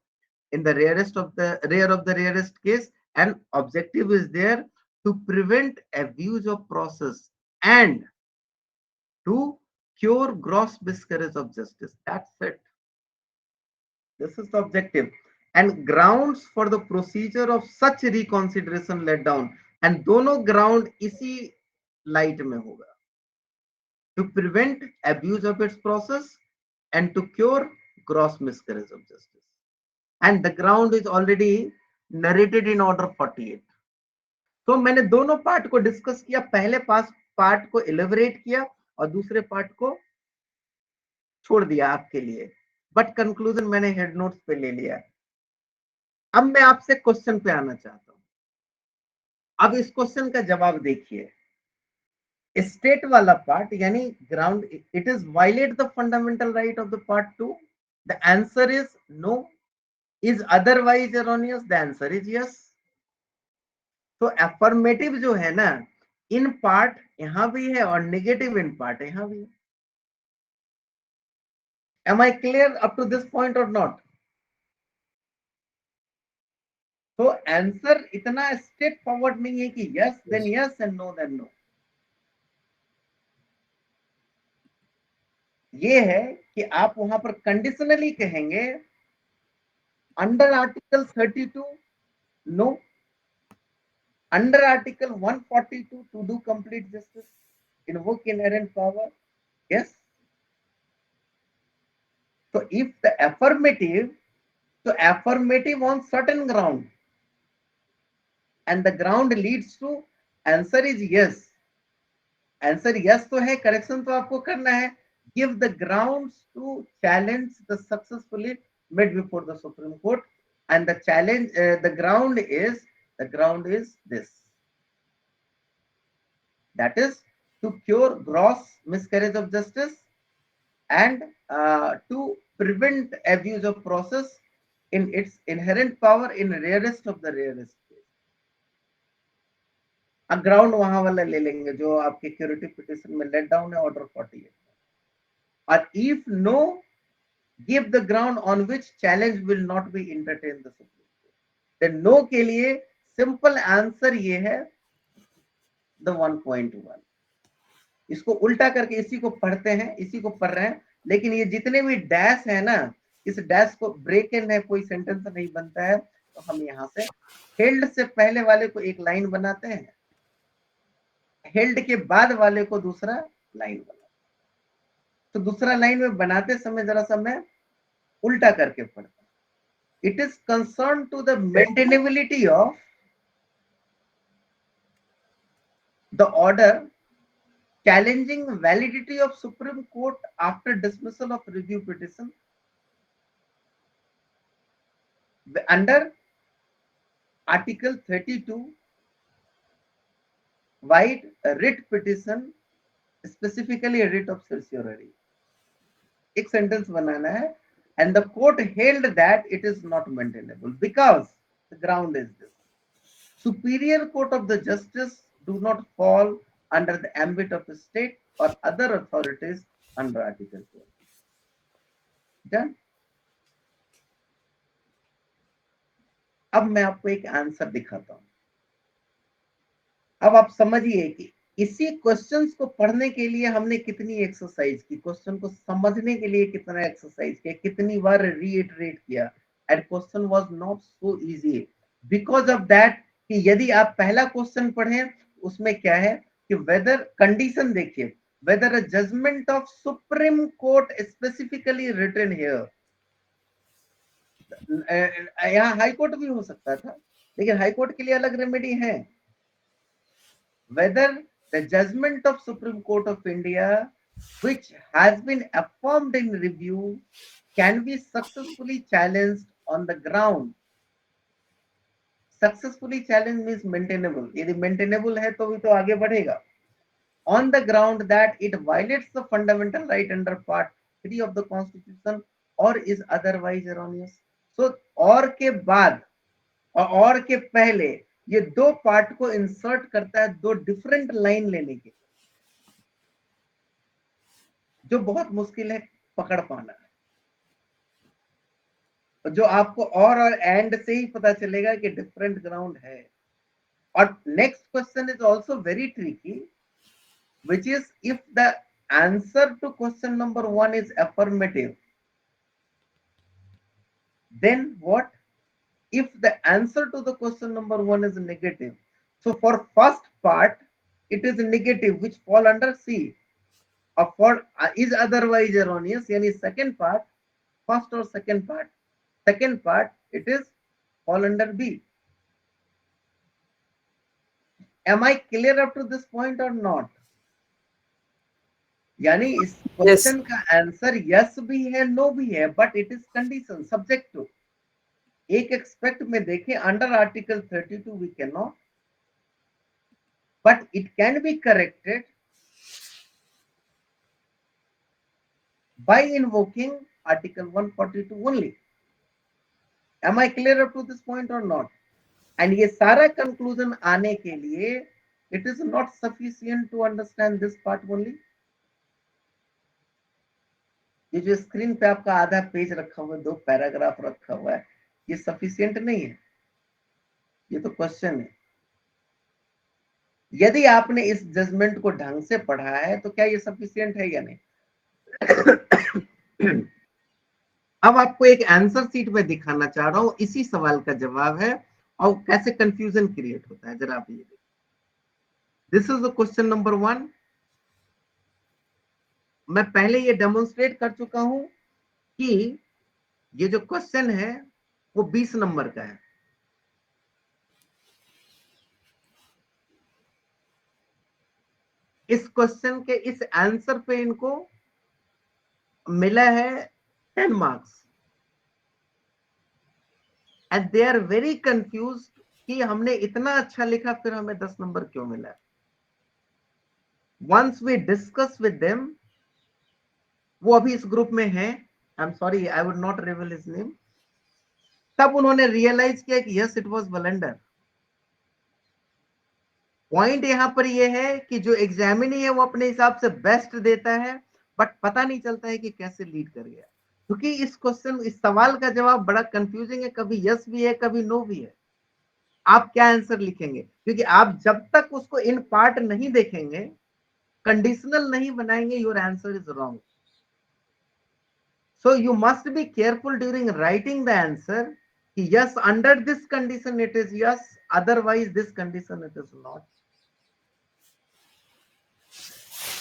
in the rare of the rarest case, and objective is there to prevent abuse of process and to cure gross miscarriage of justice. That's it. This is the objective and grounds for the procedure of such reconsideration let down, and दोनों ground इसी light में होगा, to prevent abuse of its process and to cure gross miscarriage of justice. And the ground is already narrated in order 48. तो मैंने दोनों पार्ट को डिस्कस किया, पहले पार्ट को एलिबरेट किया और दूसरे पार्ट को छोड़ दिया आपके लिए, बट कंक्लूजन मैंने हेड नोट्स पे ले लिया। अब मैं आपसे क्वेश्चन पे आना चाहता हूं। अब इस क्वेश्चन का जवाब देखिए, स्टेट वाला पार्ट यानी ground, it is violate the fundamental right of the part 2, the answer is no, is otherwise erroneous, the answer is yes. तो अफर्मेटिव जो है ना, इन पार्ट यहां भी है और नेगेटिव इन पार्ट यहां भी है। Am I clear up to this point or not? तो आंसर इतना स्ट्रेट फॉरवर्ड नहीं है कि yes then yes and no then no. ये है कि आप वहां पर कंडीशनली कहेंगे under article 32 no, under article 142 to do complete justice invoke inherent power yes. So if the affirmative, so affirmative on certain ground and the ground leads to, answer is yes, answer yes तो है, correction तो आपको करना है, give the grounds to challenge the successfully made before the Supreme Court, and the challenge the ground is this, that is to cure gross miscarriage of justice and to prevent abuse of process in its inherent power in rarest of the rarest case. अब ग्राउंड वहां वाला ले लेंगे जो आपके क्यूरेटिव पिटिशन में लेट डाउन है ऑर्डर 48, और if no give the ground on which challenge will not be entertain the supreme court. Then no के लिए सिंपल आंसर ये है द 1.1। इसको उल्टा करके इसी को पढ़ते हैं, इसी को पढ़ रहे हैं, लेकिन ये जितने भी डैश है ना, इस डैश को ब्रेक इन है, कोई सेंटेंस नहीं बनता है, तो हम यहाँ से हेल्ड से पहले वाले को एक लाइन बनाते हैं, हेल्ड के बाद वाले को दूसरा लाइन बना। तो दूसरा लाइन में बनाते समय जरा सा मैं उल्टा करके पढ़ता। It is concern to the maintainability of the order challenging validity of Supreme Court after dismissal of review petition under Article 32 wide writ petition, specifically a writ of certiorari. एक sentence बनाना है, and the court held that it is not maintainable because the ground is this: Superior Court of the Justice do not fall under the ambit of the state or other authorities under Article 12. Done. अब मैं आपको एक आंसर दिखाता हूं। अब आप समझिए कि इसी क्वेश्चंस को पढ़ने के लिए हमने कितनी एक्सरसाइज की, क्वेश्चन को समझने के लिए कितना एक्सरसाइज किया, कितनी बार रीइटरेट किया, and question was not so easy because of that कि यदि आप पहला क्वेश्चन पढ़ें उसमें क्या है कि वेदर कंडीशन देखिए, whether a judgement of supreme court specifically written here, यहाँ हाई कोर्ट भी हो सकता था लेकिन हाई कोर्ट के लिए अलग रेमेडी है। whether the judgment of Supreme Court of India which has been affirmed in review can be successfully challenged on the ground. Successfully challenged means maintainable. यदि maintainable है तो भी तो आगे बढ़ेगा। On the ground that it violates the fundamental right under Part 3 of the Constitution or is otherwise erroneous. So और के बाद और के पहले ये दो पार्ट को इंसर्ट करता है, दो डिफरेंट लाइन लेने के, जो बहुत मुश्किल है पकड़ पाना, जो आपको और एंड से ही पता चलेगा कि डिफरेंट ग्राउंड है। और next question is also very tricky, which is if the answer to question number 1 is affirmative, then what if the answer to the question number 1 is negative? So for first part it is negative, which fall under C, or for is otherwise erroneous, yani second part, first or second part it is fall under B. Am I clear up to this point or not? यानी इस क्वेश्चन का आंसर यस भी है नो भी है, but it is condition subject to. एक एक्सपेक्ट में देखें under article 32 we can not, but it can be corrected by invoking article 142 only. Am I clear up to this point और नॉट? एंड ये सारा कंक्लूजन आने के लिए it is not sufficient to understand this part only. ये जो स्क्रीन पे आपका आधा पेज रखा हुआ है, 2 पैराग्राफ रखा हुआ है, ये सफिशिएंट नहीं है, ये तो क्वेश्चन है। यदि आपने इस जजमेंट को ढंग से पढ़ा है तो क्या ये सफिशिएंट है या नहीं? अब आपको एक आंसर सीट में दिखाना चाह रहा हूं, इसी सवाल का जवाब है और कैसे कंफ्यूजन क्रिएट होता है, जरा आप ये देखिए। This is the question number 1। मैं पहले ये डेमोन्स्ट्रेट कर चुका हूं कि ये जो क्वेश्चन है वो 20 नंबर का है। इस क्वेश्चन के इस आंसर पे इनको मिला है 10 marks and they are very confused कि हमने इतना अच्छा लिखा फिर हमें 10 नंबर क्यों मिला। Once we discuss with them, वो अभी इस ग्रुप में है, I am sorry I would not reveal his name, तब उन्होंने रियलाइज किया कि yes it was blunder. Point यहां पर यह है कि जो एग्जामिनी है वो अपने हिसाब से बेस्ट देता है, बट पता नहीं चलता है कि कैसे लीड कर गया, क्योंकि इस क्वेश्चन इस सवाल का जवाब बड़ा कंफ्यूजिंग है, कभी यस भी है कभी नो भी है। आप क्या आंसर लिखेंगे? क्योंकि आप जब तक उसको इन पार्ट नहीं देखेंगे, कंडीशनल नहीं बनाएंगे, your answer is wrong. So you must be careful during writing the answer. Yes, under this condition it is yes, otherwise this condition it is not.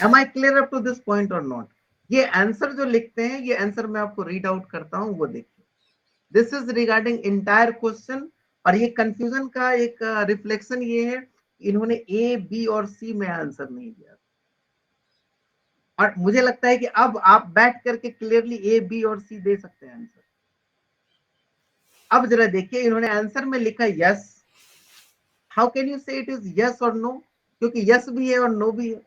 Am I clear up to this point और नॉट? ये आंसर जो लिखते हैं, ये आंसर मैं आपको रीड आउट करता हूं, वो देखिए। This is regarding entire question, और ये कंफ्यूजन का एक रिफ्लेक्शन ये है, इन्होंने ए बी और सी में आंसर नहीं दिया, और मुझे लगता है कि अब आप बैठ करके क्लियरली ए बी और सी दे सकते हैं आंसर। अब जरा देखिए, इन्होंने आंसर में लिखा यस। हाउ कैन यू से इट इज यस और नो? क्योंकि यस भी है और नो भी है,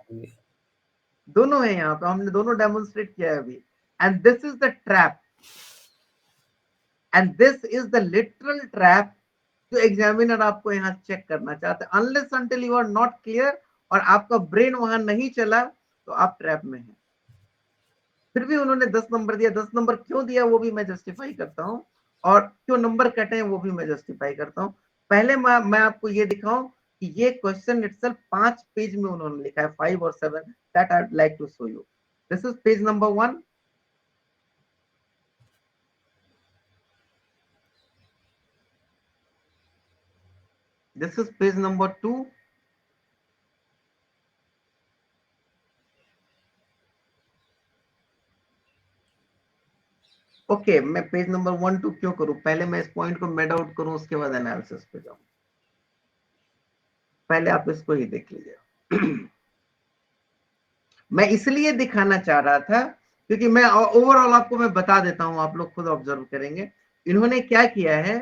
दोनों है यहाँ पे, हमने दोनों डेमोन्स्ट्रेट किया है अभी। And this is the trap, and this is the literal trap जो एग्जामिनर आपको यहाँ चेक करना चाहते हैं। Unless until you are not clear और आपका ब्रेन वहां नहीं चला, तो आप ट्रैप में हैं। फिर भी उन्होंने 10 नंबर दिया। 10 नंबर क्यों दिया वो भी मैं जस्टिफाई करता हूँ, और क्यों नंबर कटे हैं वो भी मैं जस्टिफाई करता हूँ। पहले मैं आपको ये दिखाऊं कि ये क्वेश्चन इटसेल्फ 5 पेज में उन्होंने लिखा है, 5 और 7, that I would like to show you. This is page number 1, this is page number 2, okay. मैं पेज नंबर 1 2 क्यों करूं? पहले मैं इस पॉइंट को मेड आउट करूं, उसके बाद एनालिसिस पे जाऊं। पहले आप इसको ही देख लीजिए। मैं इसलिए दिखाना चाह रहा था क्योंकि मैं ओवरऑल आपको मैं बता देता हूं, आप लोग खुद ऑब्जर्व करेंगे। इन्होंने क्या किया है,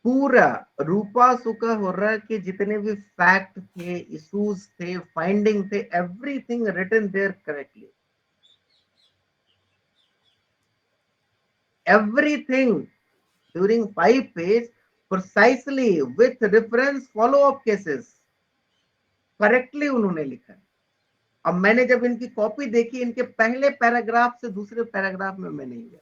पूरा रूपा सुका हो रहा है कि जितने भी फैक्ट थे, इश्यूज थे, फाइंडिंग थे, everything written there correctly, everything during 5 pages precisely with reference follow up cases correctly उन्होंने लिखा है। अब मैंने जब इनकी कॉपी देखी, इनके पहले पैराग्राफ से दूसरे पैराग्राफ में मैं नहीं गया,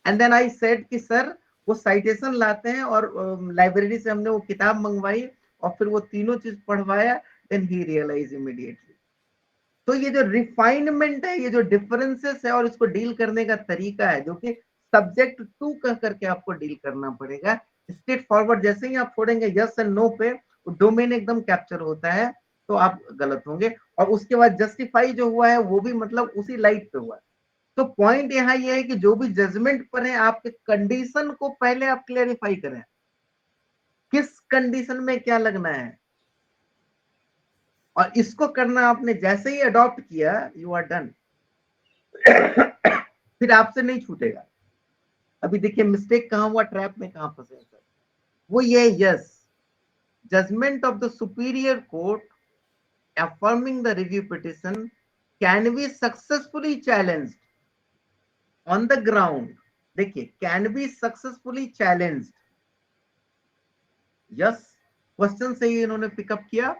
एंड देन आई सेड कि सर वो साइटेशन लाते हैं, और लाइब्रेरी से हमने वो किताब मंगवाई और फिर वो तीनों चीज पढ़वाया, देन ही रियलाइज इमीडिएटली। तो ये जो रिफाइनमेंट है, ये जो डिफरेंसेस है और इसको डील करने का तरीका है, जो कि सब्जेक्ट टू कह करके आपको डील करना पड़ेगा, स्ट्रेट फॉरवर्ड। जैसे ही आप छोड़ेंगे यस एंड नो पे, डोमेन एकदम कैप्चर होता है, तो आप गलत होंगे। और उसके बाद जस्टिफाई जो हुआ है वो भी मतलब उसी लाइट पे हुआ है। तो पॉइंट यहाँ ये है कि जो भी जजमेंट पर है, आपके कंडीशन को पहले आप क्लेरिफाई करें, किस कंडीशन में क्या लगना है, और इसको करना आपने जैसे ही अडॉप्ट किया, यू आर डन। फिर आपसे नहीं छूटेगा। अभी देखिए मिस्टेक कहां हुआ, ट्रैप में कहां फंसे सर, वो ये yes, judgment of the superior court affirming the review petition can be successfully challenged on the ground। देखिए can be successfully challenged, yes question से ही इन्होंने पिकअप किया,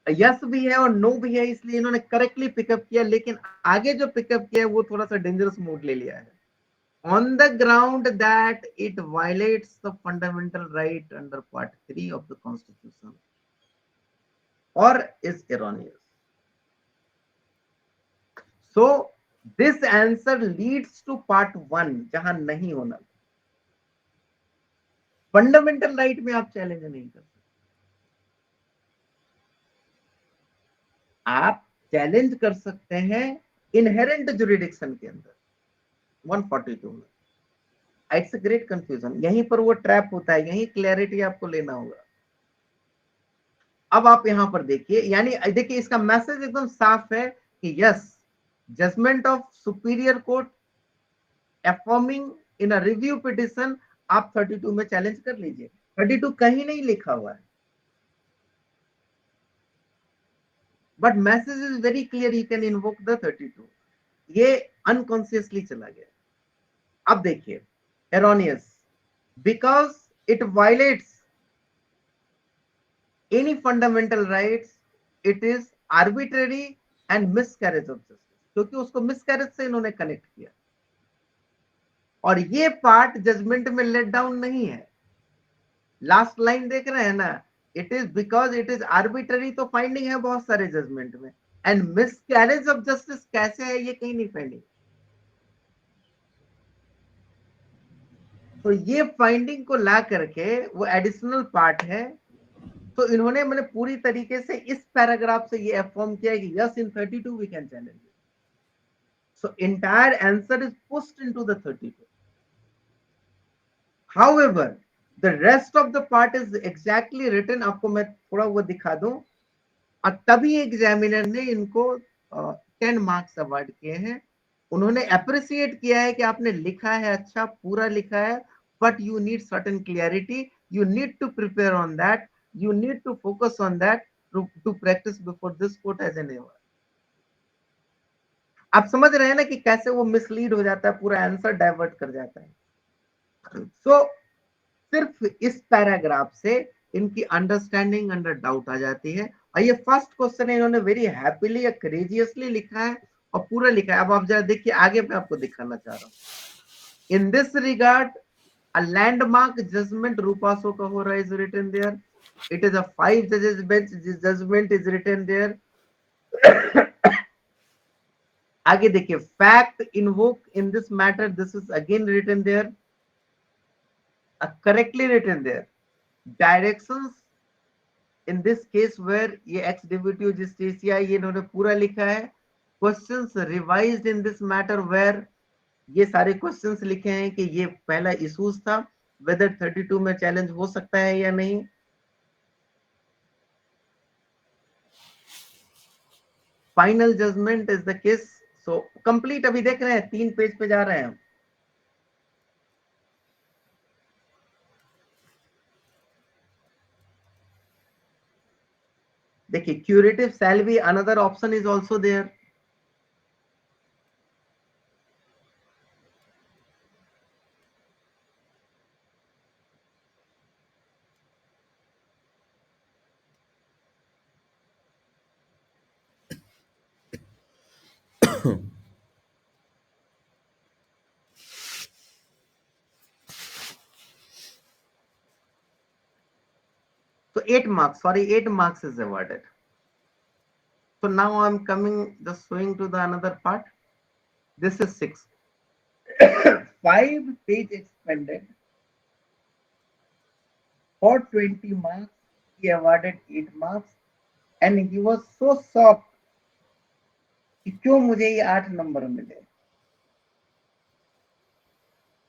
यस भी है और नो भी है, इसलिए इन्होंने करेक्टली पिकअप किया। लेकिन आगे जो पिकअप किया है वो थोड़ा सा डेंजरस मोड ले लिया है, on the ground that it violates the fundamental right under part 3 of the constitution or is erroneous। so this answer leads to part 1 जहां नहीं होना। फंडामेंटल राइट में आप चैलेंज नहीं कर सकते, आप चैलेंज कर सकते हैं इनहेरेंट जुरिडिक्शन के अंदर 142 में। इट्स अ ग्रेट कंफ्यूजन, यहीं पर वो ट्रैप होता है, यहीं क्लैरिटी आपको लेना होगा। अब आप यहां पर देखिए, यानी देखिए इसका मैसेज एकदम साफ है कि yes, judgment of superior court affirming in a review petition, आप 32 में चैलेंज कर लीजिए। 32 कहीं नहीं लिखा हुआ है, but message is very clear, you can invoke the 32। ये अनकॉन्शियसली चला गया। अब देखिए erroneous because it violates any fundamental rights, it is arbitrary and miscarriage of justice, क्योंकि उसको मिसकैरेज से इन्होंने कनेक्ट किया। और ये पार्ट जजमेंट में लेट डाउन नहीं है, लास्ट लाइन देख रहे हैं ना, it is because it is arbitrary, तो फाइंडिंग है बहुत सारे जजमेंट में, एंड मिसकैरेज ऑफ जस्टिस कैसे है ये कहीं नहीं फाइंडिंग। तो ये फाइंडिंग को ला करके वो एडिशनल पार्ट है तो इन्होंने मैंने पूरी तरीके से इस पैराग्राफ से ये अफर्म किया कि yes in 32 we can challenge it. So entire answer is pushed into the 32. However, the rest of the part is exactly written. आपको मैं थोड़ा वो दिखा दूं. और तभी एग्जामिनर ने इनको 10 मार्क्स अवार्ड किए हैं. उन्होंने अप्रिशिएट किया है कि आपने लिखा है, अच्छा पूरा लिखा है, but you need certain clarity, you need to prepare on that, you need to focus on that to practice before this court as an ever. आप समझ रहे हैं ना कि कैसे वो मिसलीड हो जाता है, पूरा आंसर डाइवर्ट कर जाता है. सो सिर्फ इस पैराग्राफ से इनकी अंडरस्टैंडिंग अंडर डाउट आ जाती है. और ये फर्स्ट क्वेश्चन है, इन्होंने वेरी हैप्पीली या करेजियसली लिखा है और पूरा लिखा है. अब आप जरा देखिए, आगे मैं आपको दिखाना चाह रहा हूँ. In this regard a landmark judgment Rupa Sokahora is written there. It is a 5 judges bench judgment is written there. आगे देखिए, fact invoked in this matter, this is again written there, correctly written there. Directions in this case where ये ex deputy justicia ये इन्होंने पूरा लिखा है. Questions revised in this matter where ये सारे क्वेश्चंस लिखे हैं कि ये पहला इशूज था, वेदर 32 में चैलेंज हो सकता है या नहीं. Final judgment is the case. So complete अभी देख रहे हैं, 3 पेज पे जा रहे हैं. देखिए, curative shall be another option is also there. So 8 marks, sorry, 8 marks is awarded. So now I'm coming, just showing to the another part. This is 6. 5 page expanded for 20 marks. He awarded 8 marks and he was so shocked कि क्यों मुझे ये 8 नंबर मिले.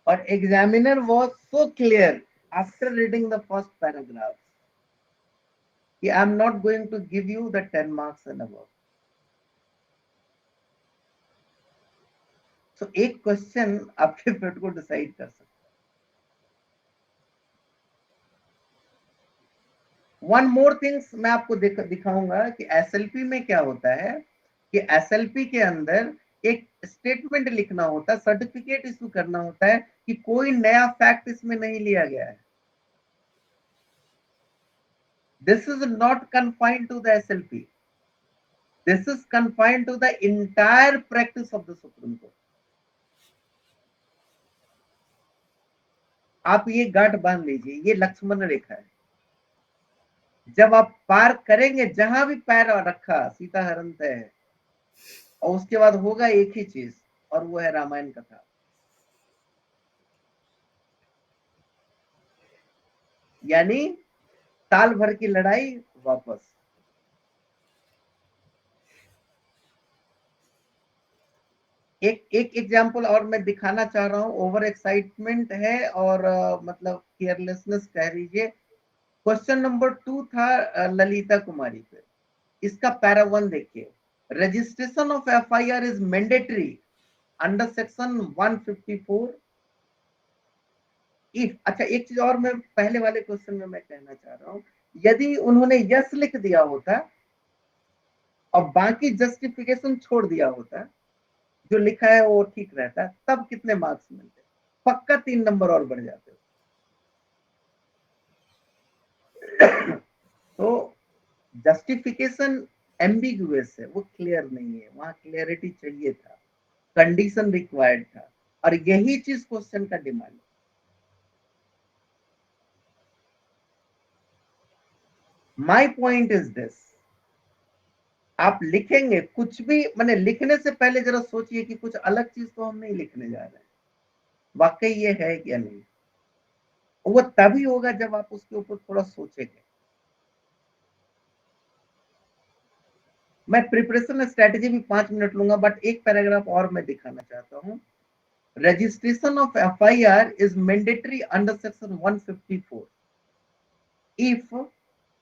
और examiner was so clear after reading the first paragraph. I am not going to give you the 10 marks and above. So एक क्वेश्चन आपके पेट को डिसाइड कर सकता है. वन मोर थिंग्स मैं आपको दिखाऊंगा कि एसएलपी में क्या होता है कि एसएलपी के अंदर एक स्टेटमेंट लिखना होता है, सर्टिफिकेट इशू करना होता है कि कोई नया फैक्ट इसमें नहीं लिया गया है. This is not confined to the SLP. This is confined to the entire practice of the Supreme Court. आप ये गांठ बांध लीजिए, ये लक्ष्मण रेखा है. जब आप पार करेंगे, जहां भी पैर रखा सीता हरण तय है, और उसके बाद होगा एक ही चीज, और वो है रामायण कथा. यानी साल भर की लड़ाई वापस. एक एग्जांपल और मैं दिखाना चाह रहा हूं. ओवर एक्साइटमेंट है और मतलब केयरलेसनेस कह लीजिए. क्वेश्चन नंबर 2 था ललिता कुमारी पे. इसका पैरा 1 देखिए. Registration of FIR is mandatory under section 154 if. अच्छा, एक चीज और मैं पहले वाले क्वेश्चन में मैं कहना चाह रहा हूं, यदि उन्होंने यस लिख दिया होता और बाकी जस्टिफिकेशन छोड़ दिया होता, जो लिखा है वो ठीक रहता, तब कितने मार्क्स मिलते? पक्का 3 नंबर और बढ़ जाते. तो जस्टिफिकेशन एम्बिगुअस है, वो क्लियर नहीं है. वहां क्लियरिटी चाहिए था, कंडीशन रिक्वायर्ड था, और यही चीज क्वेश्चन का डिमांड है. माय पॉइंट इज दिस, आप लिखेंगे कुछ भी, मैंने लिखने से पहले जरा सोचिए कि कुछ अलग चीज तो हम नहीं लिखने जा रहे हैं, वाकई ये है क्या नहीं. वो तभी होगा जब आप उसके ऊपर थोड़ा सोचेंगे. मैं प्रिपरेशन स्ट्रेटेजी भी 5 मिनट लूंगा, बट एक पैराग्राफ और मैं दिखाना चाहता हूँ। Registration of FIR is mandatory under section 154 if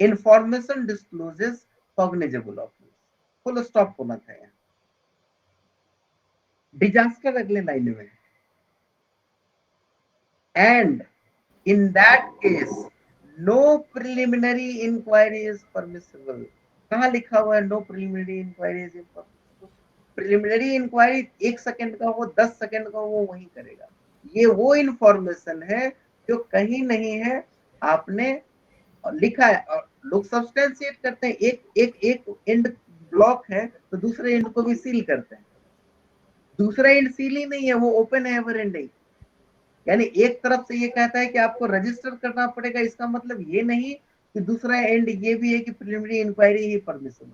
information discloses cognizable offense. Full stop होना था यहाँ। डिजास्टर अगले लाइन में, and in that case no preliminary inquiry is permissible. कहाँ लिखा हुआ है no preliminary inquiry is permissible? Preliminary inquiry 1 second का हो 10 सेकंड का वो वही करेगा। ये वो इंफॉर्मेशन है जो कहीं नहीं है, आपने लिखा है, और लोग सब्सटेंशिएट करते हैं। एक एंड ब्लॉक है तो दूसरे एंड को भी सील करते हैं। दूसरा एंड सील ही नहीं है, वो ओपन है, एवर एंडिंग। यानी एक तरफ से ये कहता है कि आपको रजिस्टर करना पड़ेगा, इसका मतलब ये नहीं कि दूसरा एंड ये भी है कि प्रिलिमिनरी इंक्वायरी ही परमिशन।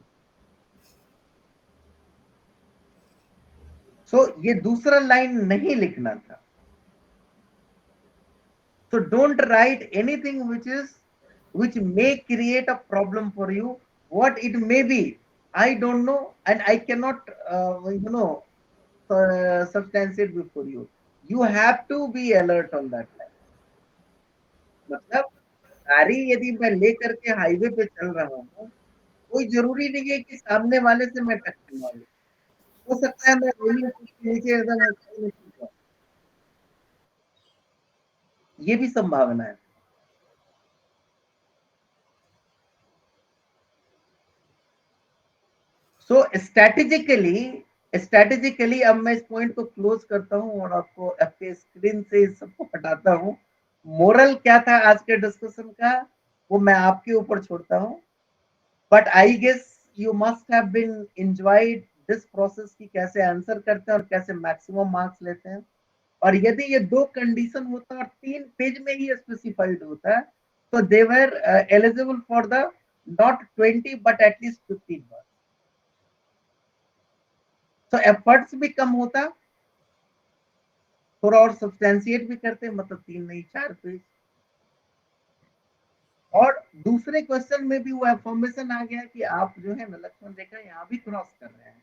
सो ये दूसरा लाइन नहीं लिखना था। So don't write anything which may create a problem for you. What it may be, I don't know, and I cannot substantiate before you. You have to be alert on that line. मतलब गाड़ी यदि मैं लेकर के हाईवे पे चल रहा हूँ, कोई जरूरी नहीं है कि सामने वाले से मैं टक्कर मारूं। हो सकता है मैं रोलिंग के नीचे एकदम ऐसे ही छूट जाऊं। ये भी संभावना है। सो स्ट्रेटेजिकली अब मैं इस पॉइंट को क्लोज करता हूं और आपको आपके स्क्रीन से इस सबको हटाता हूं। मोरल क्या था आज के डिस्कशन का, वो मैं आपके ऊपर छोड़ता हूं, but I guess you must have been enjoyed this process की कैसे आंसर करते हैं और कैसे मैक्सिमम मार्क्स लेते हैं। और यदि ये 2 कंडीशन होता है और 3 पेज में ही स्पेसिफाइड होता है, तो they were eligible for the not 20 but at least 15 marks. तो एफर्ट्स भी कम होता, थोड़ा और सब्सटेंशिएट भी करते, मतलब 3 नहीं 4 पेज। और दूसरे क्वेश्चन में भी वो इंफॉर्मेशन आ गया कि आप जो है ना लक्ष्मण रेखा यहाँ भी क्रॉस कर रहे हैं।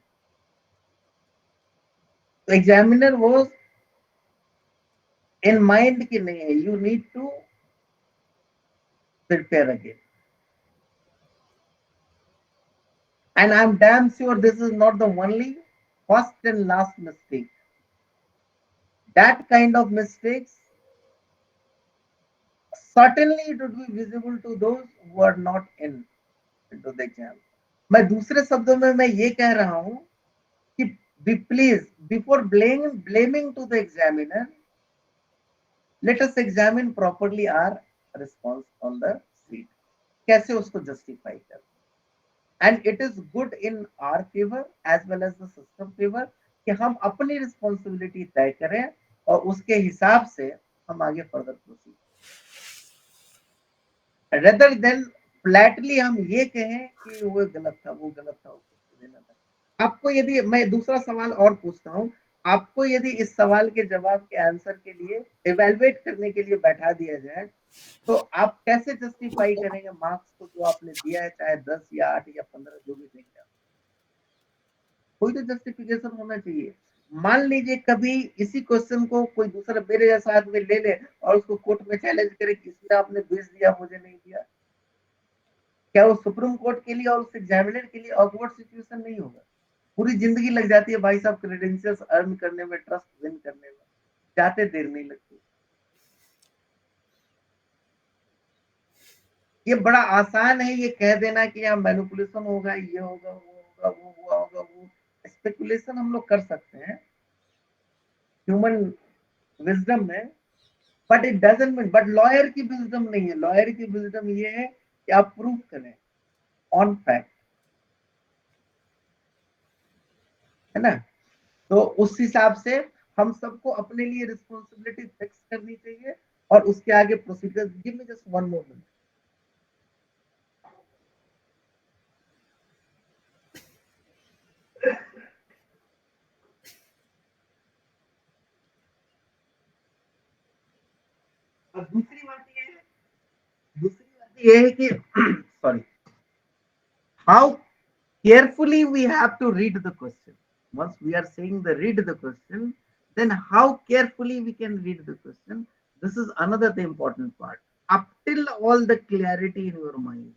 तो एग्जामिनर वो इन माइंड की नहीं है, you need to prepare again. And I am damn sure this is not the only first and last mistake. That kind of mistakes certainly it would be visible to those who are not into the exam. मैं दूसरे शब्दों में मैं ये कह रहा हूं कि please before blaming to the examiner, let us examine properly our response on the sheet, कैसे उसको justify कर। and it is good in our favor as well as the system favor कि हम अपनी responsibility तय करें और उसके हिसाब से हम आगे further proceed, rather than Flatley हम ये कहें कि वो गलत था, वो गलत था, उसको देना था। आपको यदि मैं दूसरा सवाल और पूछता हूं, आपको यदि इस सवाल के जवाब के आंसर के लिए इवेलुएट करने के लिए बैठा दिया जाए, तो आप कैसे जस्टिफाई करेंगे मार्क्स को जो आपने दिया है, चाहे 10 या 8 या 15 जो भी देंगे? कोई तो जस्टिफिकेशन होना चाहिए। मान लीजिए कभी इसी क्वेश्चन को कोई दूसरा मेरे जैसा आदमी ले ले और उसको कोर्ट में चैलेंज करे कि इसमें आपने 20 दिया, मुझे नहीं दिया, क्या वो सुप्रीम कोर्ट के लिए और उस एग्जामिनर के लिए ऑकवर्ड सिचुएशन नहीं होगा? पूरी जिंदगी लग जाती है भाई साहब क्रेडेंशियल्स अर्न करने में, ट्रस्ट विन करने में, जाते देर नहीं लगती। ये बड़ा आसान है ये कह देना कि यहाँ मैनिपुलेशन होगा, ये होगा, वो होगा, वो हुआ होगा, वो स्पेकुलेशन हम लोग कर सकते हैं ह्यूमन विजडम में, but it doesn't mean, but lawyer की विजडम नहीं है। लॉयर की विजडम ये है कि आप प्रूफ करें ऑन फैक्ट, है ना? तो उस हिसाब से हम सबको अपने लिए रिस्पॉन्सिबिलिटी फिक्स करनी चाहिए और उसके आगे procedure. Give me just one more minute. और दूसरी बात ये है कि sorry, how carefully we have to read the question. Once we are saying the read the question, then how carefully we can read the question, this is another the important part. Up till all the clarity in your mind,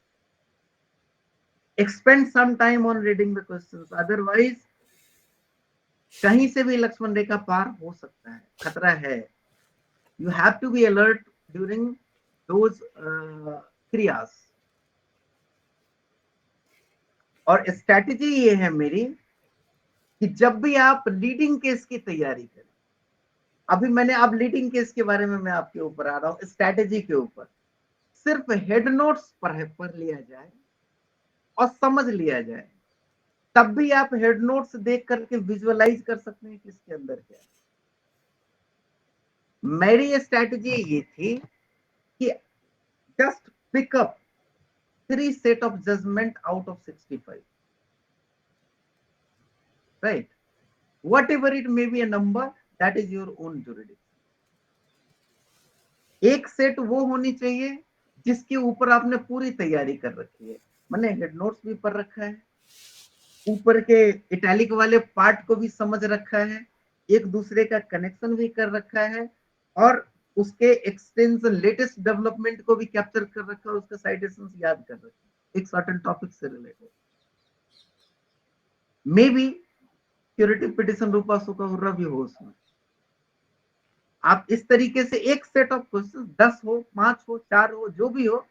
expend some time on reading the questions, otherwise कहीं से भी लक्ष्मण रेखा पार हो सकता है, खतरा है. You have to be alert during those क्रियास. और स्ट्रैटेजी ये है मेरी कि जब भी आप लीडिंग केस की तैयारी करें, अभी मैंने अब लीडिंग केस के बारे में मैं आपके ऊपर आ रहा हूं, स्ट्रैटेजी के ऊपर सिर्फ हेड नोट्स पढ़ लिया जाए और समझ लिया जाए, तब भी आप हेड नोट्स देख करके विजुअलाइज कर सकते हैं कि इसके अंदर क्या है. मेरी स्ट्रैटेजी ये थी कि just pick up 3 set of judgment out of 65, right? Whatever it may be a number, that is your own jurisdiction. एक सेट वो होनी चाहिए जिसके ऊपर आपने पूरी तैयारी कर रखी है, मैंने हेड नोट्स भी पढ़ रखा है, ऊपर के इटैलिक वाले पार्ट को भी समझ रखा है, एक दूसरे का कनेक्शन भी कर रखा है, और उसके एक्सटेंशन लेटेस्ट डेवलपमेंट को भी कैप्चर कर रखा है, उसका साइटेशंस याद कर रखा है एक सर्टेन टॉपिक से related. May be curative petition रूपा सुका हुर्रा भी हो उसमें. आप इस तरीके से एक सेट ऑफ क्वेश्चन 10 हो, 5 हो, 4 हो, जो भी हो,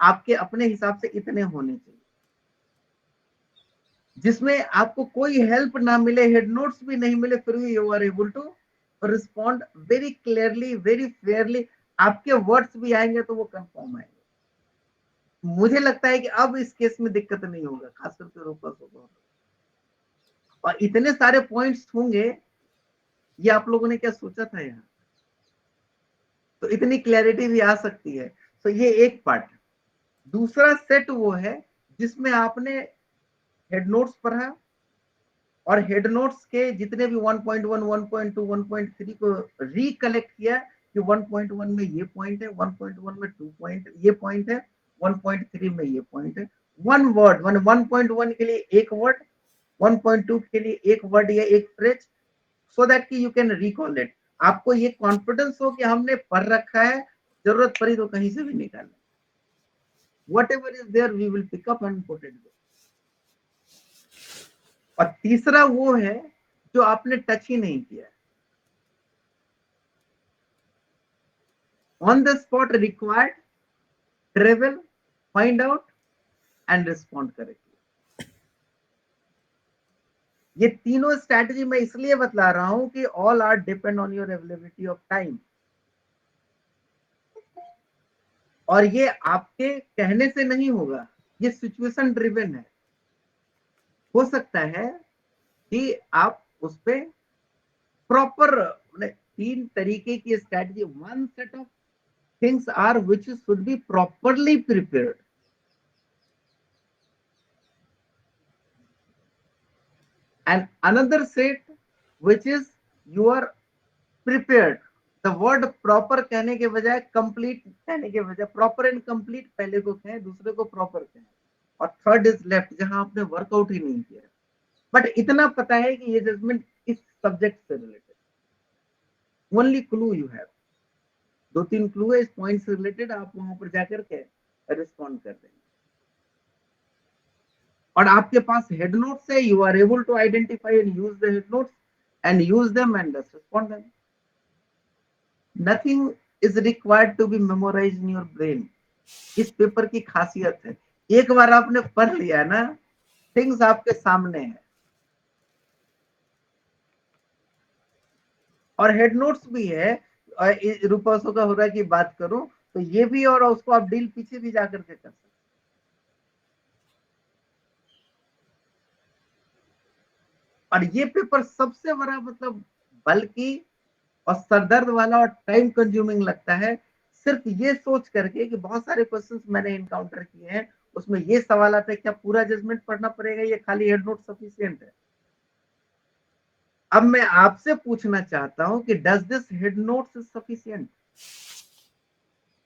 आपके अपने हिसाब से इतने होने चाहिए जिसमें आपको कोई हेल्प ना मिले, हेड नोट्स भी नहीं मिले, फिर भी you are able to respond very clearly, very fairly. आपके वर्ड्स भी आएंगे तो वो कंफर्म आएंगे. मुझे लगता है कि अब इस केस में दिक्कत नहीं होगा, खास करके रूपा सुका. और इतने सारे पॉइंट्स होंगे, ये आप लोगों ने क्या सोचा था यहाँ, तो इतनी क्लैरिटी भी आ सकती है. तो ये एक पार्ट. दूसरा सेट वो है जिसमें आपने हेड नोट्स पढ़ा और हेड नोट्स के जितने भी 1.1, 1.2, 1.3 को रिकलेक्ट किया कि 1.1 में ये पॉइंट है, 1.1 में 2 पॉइंट ये पॉइंट है, 1.3 में ये पॉइंट है. वन वर्ड, 1.1 के लिए एक वर्ड, 1.2 के लिए एक वर्ड या एक फ्रेज, सो दैट कि यू कैन रिकॉल इट. आपको ये कॉन्फिडेंस हो कि हमने पढ़ रखा है, जरूरत पड़ी तो कहीं से भी निकालना. Whatever is there, we will pick up and put it there. और तीसरा वो है जो आपने टच ही नहीं किया, on the spot required, travel, find out and respond correctly. ये तीनों स्ट्रैटेजी मैं इसलिए बतला रहा हूं कि all are depend on your availability of time. और ये आपके कहने से नहीं होगा, ये सिचुएशन ड्रिवन है. हो सकता है कि आप उस पे प्रॉपर 3 तरीके की strategy, one set of things are which should be properly prepared, and another set which is you are prepared. The word proper कहने के बजाय कंप्लीट कहने के बजाय प्रॉपर एंड कंप्लीट पहले को कहें, दूसरे को प्रॉपर कहें, और थर्ड इज लेफ्ट जहां आपने वर्कआउट ही नहीं किया. बट इतना पता है कि ये जजमेंट इस सब्जेक्ट से related, only clue you have. 2-3 clue है इस पॉइंट से रिलेटेड, आप वहां पर जाकर के रिस्पॉन्ड कर देंगे. और आपके पास हेड नोट्स है, you are able to identify and use the head notes and use them and respond them. Nothing is required to be memorized in your brain. इस पेपर की खासियत है, एक बार आपने पढ़ लिया ना, थिंग्स आपके सामने है. और हेड नोट्स भी है, रूपा सुका हुर्रा की बात करूं तो ये भी, और उसको आप डील पीछे भी जाकर के कर सकते. और ये पेपर सबसे बड़ा मतलब बल्कि और सरदर्द वाला और टाइम कंज्यूमिंग लगता है, सिर्फ ये सोच करके कि बहुत सारे क्वेश्चंस मैंने इनकाउंटर किए हैं, उसमें ये सवाल आता है क्या पूरा जजमेंट पढ़ना पड़ेगा या खाली हेड नोट सफिशिएंट है. अब मैं आपसे पूछना चाहता हूं कि does this head notes is sufficient.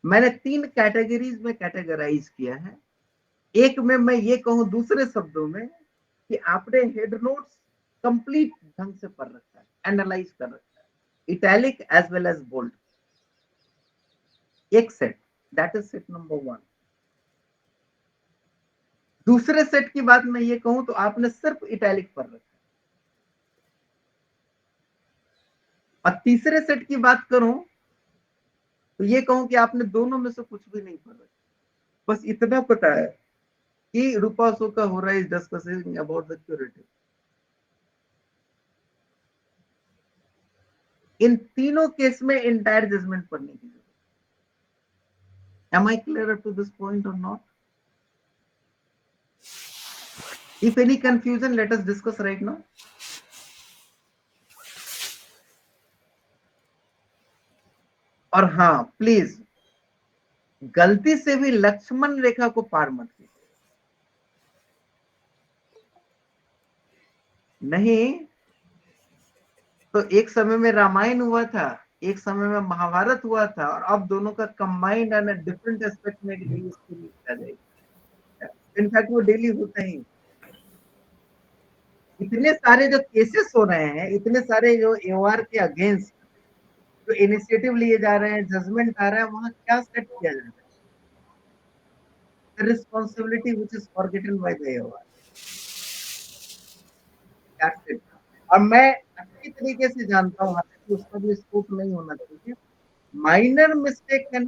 मैंने 3 कैटेगरीज में कैटेगराइज किया है. एक में मैं ये कहूं दूसरे शब्दों में कि आपने हेड नोट्स कंप्लीट ढंग से पढ़ रखा है, एनालाइज कर रखा है, italic as well as bold. एक set, that is set number 1। दूसरे सेट की बात मैं ये कहूं तो आपने सिर्फ इटैलिक पढ़ रखा है। और तीसरे सेट की बात करूं तो ये कहूं कि आपने दोनों में से कुछ भी नहीं पढ़ रखा, बस इतना पता है कि रूपा शोका हो रहा है is discussing about the curative. इन तीनों केस में इंटायर जजमेंट पढ़ने की जरूरत है। Am I clear up to this point or not? If any confusion, let us discuss right now. और हाँ, प्लीज गलती से भी लक्ष्मण रेखा को पार मत कीजिए। नहीं तो एक समय में रामायण हुआ था, एक समय में महाभारत हुआ था, और अब दोनों का कंबाइंड एंड डिफरेंट एस्पेक्ट में डेली स्टोरी किया जाएगा। इनफैक्ट वो डेली होता ही। इतने सारे जो केसेस हो रहे हैं, इतने सारे जो एओआर के अगेंस्ट जो इनिशिएटिव लिए जा रहे हैं, जजमेंट आ रहा है, वहां क्या सेट किया जा रहा है? Responsibility which is forgotten by the AOR. और मैं अच्छी तरीके से जानता हूँ हालांकि उसका भी स्कोप नहीं होना चाहिए। माइनर मिस्टेक के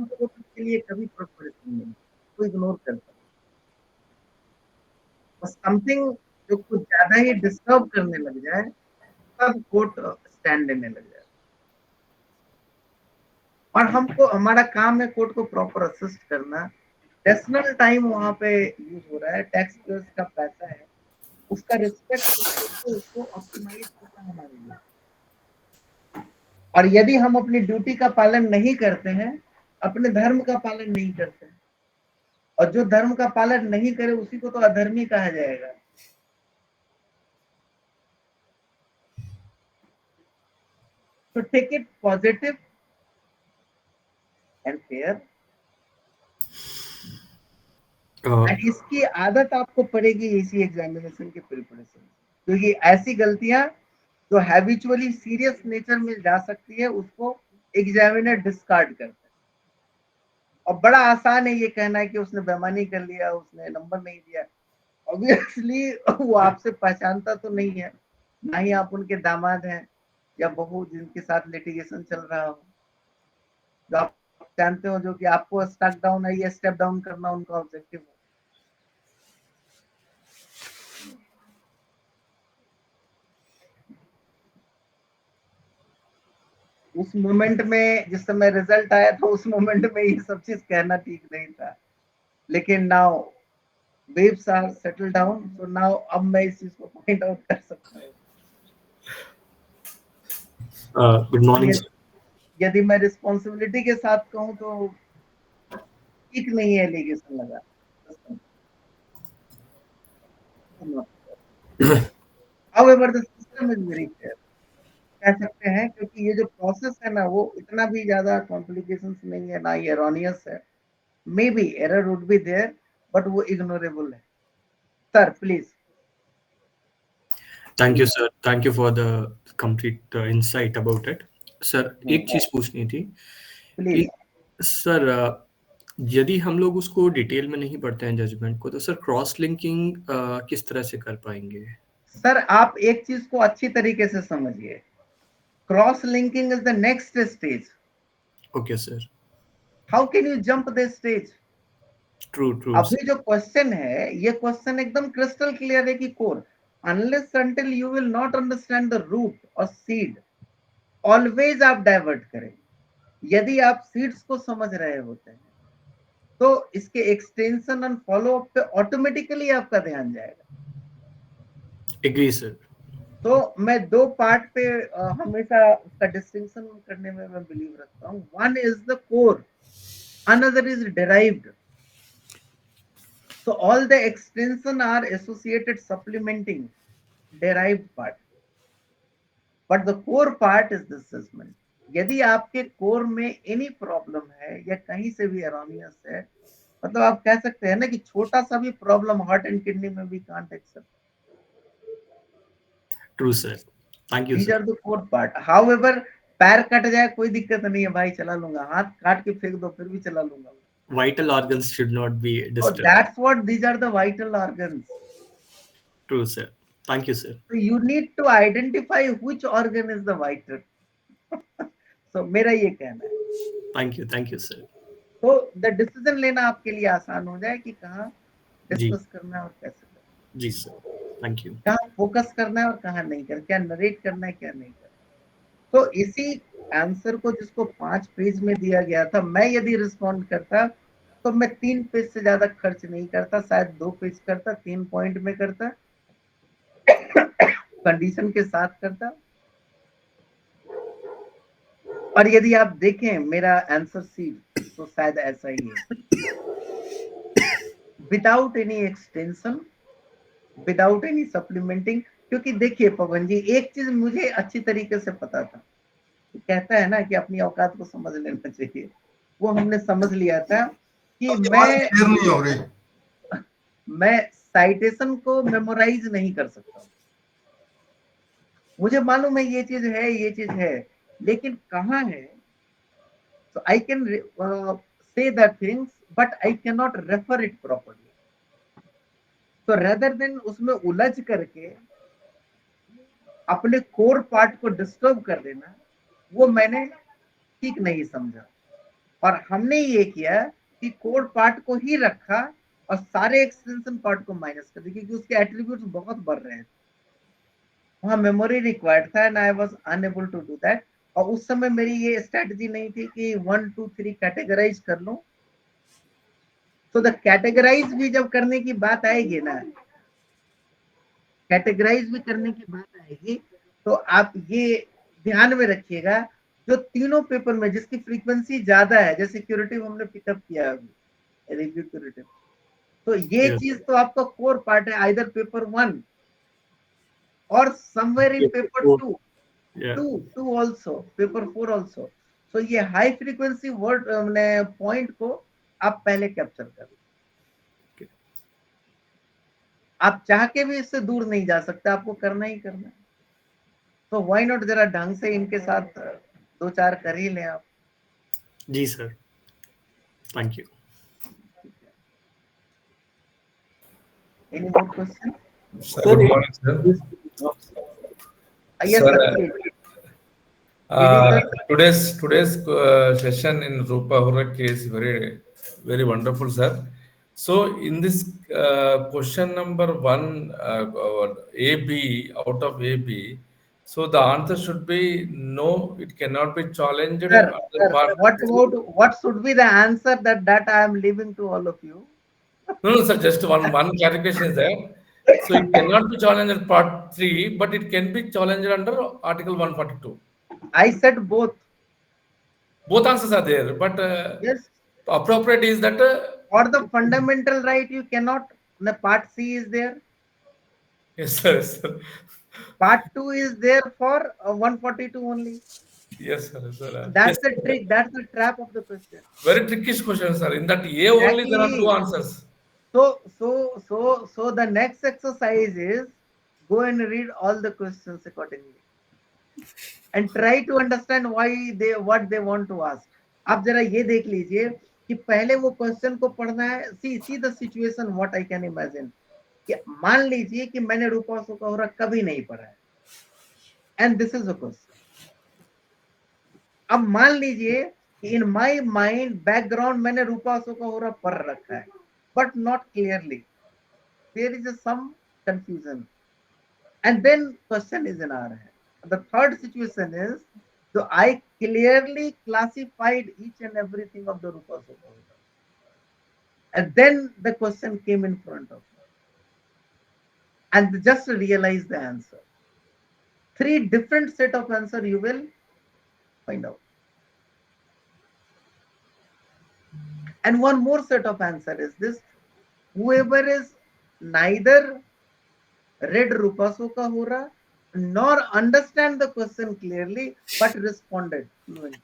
लिए कभी प्रिपरेशन नहीं, तो इग्नोर करता है। समथिंग जो कुछ ज्यादा ही डिस्टर्ब करने लग जाए तब कोर्ट स्टैंड लेने लग जाए। और हमको, हमारा काम है कोर्ट को प्रॉपर असिस्ट करना। पर्सनल टाइम वहां पे यूज हो रहा है, टैक्स पेयर्स का पैसा है, उसका रिस्पेक्ट उसको ऑप्टिमाइज करना हमारे लिए। और यदि हम अपनी ड्यूटी का पालन नहीं करते हैं, अपने धर्म का पालन नहीं करते हैं, और जो धर्म का पालन नहीं करे उसी को तो अधर्मी कहा जाएगा। तो take it positive and fair. And इसकी आदत आपको पड़ेगी इसी एग्जामिनेशन के प्रिपरेशन, क्योंकि ऐसी गलतियां जो हैबिचुअली सीरियस नेचर में जा सकती है उसको एग्जामिनर डिस्कार्ड करता है। और बड़ा आसान है ये कहना है कि उसने बेईमानी कर लिया, उसने नंबर नहीं दिया। ऑब्वियसली वो आपसे पहचानता तो नहीं है, ना ही आप उनके दामाद हैं या बहू जिनके साथ लिटिगेशन चल रहा हो, जो आप जानते हो, जो कि आपको स्टक डाउन है या स्टेप डाउन करना उनका ऑब्जेक्टिव है। उस मोमेंट में जिस समय रिजल्ट आया था, उस मोमेंट में ये सब चीज कहना ठीक नहीं था, लेकिन now waves are settle down, so now अब मैं इस चीज को पॉइंट आउट कर सकता हूँ। Good morning. यदि मैं रिस्पॉन्सिबिलिटी के साथ कहूँ तो ठीक नहीं है एलिगेशन लगा। However, the system is very clear, कह सकते हैं, क्योंकि ये जो प्रोसेस है ना वो इतना भी ज्यादा कॉम्प्लिकेशंस नहीं है, ना ये एरोनियस है। Maybe error would be there but वो इग्नोरेबल है। Sir please. Thank you sir, thank you for the complete insight about it. Sir एक चीज पूछनी थी प्लीज कि सर यदि हम लोग उसको डिटेल में नहीं पढ़ते हैं जजमेंट को, तो सर क्रॉस लिंकिंग किस तरह से कर पाएंगे? सर आप एक चीज को अच्छी तरीके से समझिए, cross linking is the next stage. Okay sir. How can you jump this stage? True true. अभी जो क्वेश्चन है, ये क्वेश्चन एकदम क्रिस्टल क्लियर है कि core, unless until you will not understand the root और सीड, ऑलवेज आप डाइवर्ट करें। यदि आप सीड्स को समझ रहे होते हैं तो इसके एक्सटेंशन एंड फॉलो अप पे ऑटोमेटिकली आपका ध्यान जाएगा। Agree sir. तो मैं दो पार्ट पे हमेशा उसका डिस्टिंक्शन करने में मैं बिलीव रखता हूँ। One is the core, another is derived. So all the extension are associated supplementing derived part, but the core part is this judgment. यदि आपके कोर में एनी प्रॉब्लम है या कहीं से भी एरोनियस है, मतलब आप कह सकते हैं ना कि छोटा सा भी प्रॉब्लम हार्ट एंड किडनी में भी can't accept, true sir, thank you These sir. are the core part. However, पैर कट जाए कोई दिक्कत नहीं है भाई, चला लूंगा, हाथ काट के फेंक दो फिर भी चला लूंगा। Vital organs should not be So disturbed. that's what these are the vital organs. True sir, thank you sir। So you need to identify which organ is the vital. So मेरा ये कहना है। Thank you sir। तो द डिसीजन लेना आपके लिए आसान हो जाए कि कहाँ जी डिस्कस करना है और कैसे करना है, जी सर, थैंक यू। कहाँ फोकस करना है और कहाँ नहीं करना, क्या नरेट करना है क्या नहीं करना। तो इसी आंसर को जिसको 5 पेज में दिया गया था, मैं यदि रिस्पॉन्ड करता तो मैं 3 पेज से ज्यादा खर्च नहीं करता, शायद 2 पेज करता, 3 पॉइंट में करता, कंडीशन के साथ करता। और यदि आप देखें मेरा आंसर शीट तो शायद ऐसा ही है, without any extension, without any supplementing. क्योंकि देखिए पवन जी, एक चीज मुझे अच्छी तरीके से पता था, कहता है ना कि अपनी औकात को समझ लेना चाहिए, वो हमने समझ लिया था कि मैं साइटेशन को मेमोराइज नहीं कर सकता। मुझे मालूम है ये चीज है, ये चीज है, लेकिन कहाँ है। So I can say the things, but I cannot refer it properly. So rather than उसमें उलझ करके अपने कोर पार्ट को डिस्टर्ब कर देना, वो मैंने ठीक नहीं समझा। और हमने ये किया कि कोर पार्ट को ही रखा और सारे एक्सटेंशन पार्ट को माइनस कर दिया, क्योंकि उसके एट्रीब्यूट्स बहुत बढ़ रहे थे, वहां मेमोरी रिक्वायर्ड था and I was unable to do that. और उस समय मेरी ये स्ट्रेटजी नहीं थी कि 1 2 3 कैटेगराइज कर लूं। तो द कैटेगराइज भी जब करने की बात आएगी ना, कैटेगराइज भी करने की बात आएगी, तो आप ये ध्यान में रखिएगा, जो तीनों पेपर में जिसकी फ्रीक्वेंसी ज्यादा है, जैसे क्यूरेटिव हमने पिकअप किया अभी, रिव्यू क्यूरेटिव, तो ये Yes, चीज तो आपका कोर पार्ट है, आइदर पेपर 1 और somewhere in paper 2, yeah, 2 also, paper 4 also। सो ये हाई फ्रीक्वेंसी वर्ड पॉइंट को आप पहले कैप्चर कर, आप चाह के भी इससे दूर नहीं जा सकते, आपको करना ही करना है। तो व्हाई नॉट जरा ढंग से इनके साथ 2-4 कर ही लें आप। Ji sir, thank you. Any more question? Sir, good morning, sir. Yes Sir, sir, today's session in Rupa Hurak is very wonderful, sir. So in this question number 1, A B, out of A B, so the answer should be no, it cannot be challenged. sir, Other part. what should be the answer that I am leaving to all of you? No, sir, just one clarification is there. So it cannot be challenged at part 3, but it can be challenged under Article 142. I said both. Both answers are there, but Yes. appropriate is that For the fundamental right, you cannot. The part C is there. yes, sir, yes, sir. Part 2 is there for 142 only. Yes, sir, sir. That's Yes, the trick. That's the trap of the question. very tricky question, sir. In that A only there are two Exactly. answers. So the next exercise is go and read all the questions accordingly and try to understand what they want to ask. आप जरा ये देख लीजिए कि पहले वो क्वेश्चन को पढ़ना है। See the situation what I can imagine, कि मान लीजिए कि मैंने रूपा सोकाहोरा कभी नहीं पढ़ा है and this is a question. अब मान लीजिए कि इन माय माइंड बैकग्राउंड मैंने रूपा सोकाहोरा पढ़ रखा है, but not clearly. There is some confusion. And then question is in our hand. The third situation is, so I clearly classified each and everything of the Rupa Sokahoora. And then the question came in front of me. And just realize the answer. 3 different set of answer you will find out. And one more set of answer is this: whoever is neither read Rupa Sokahoora nor understand the question clearly but responded fluently.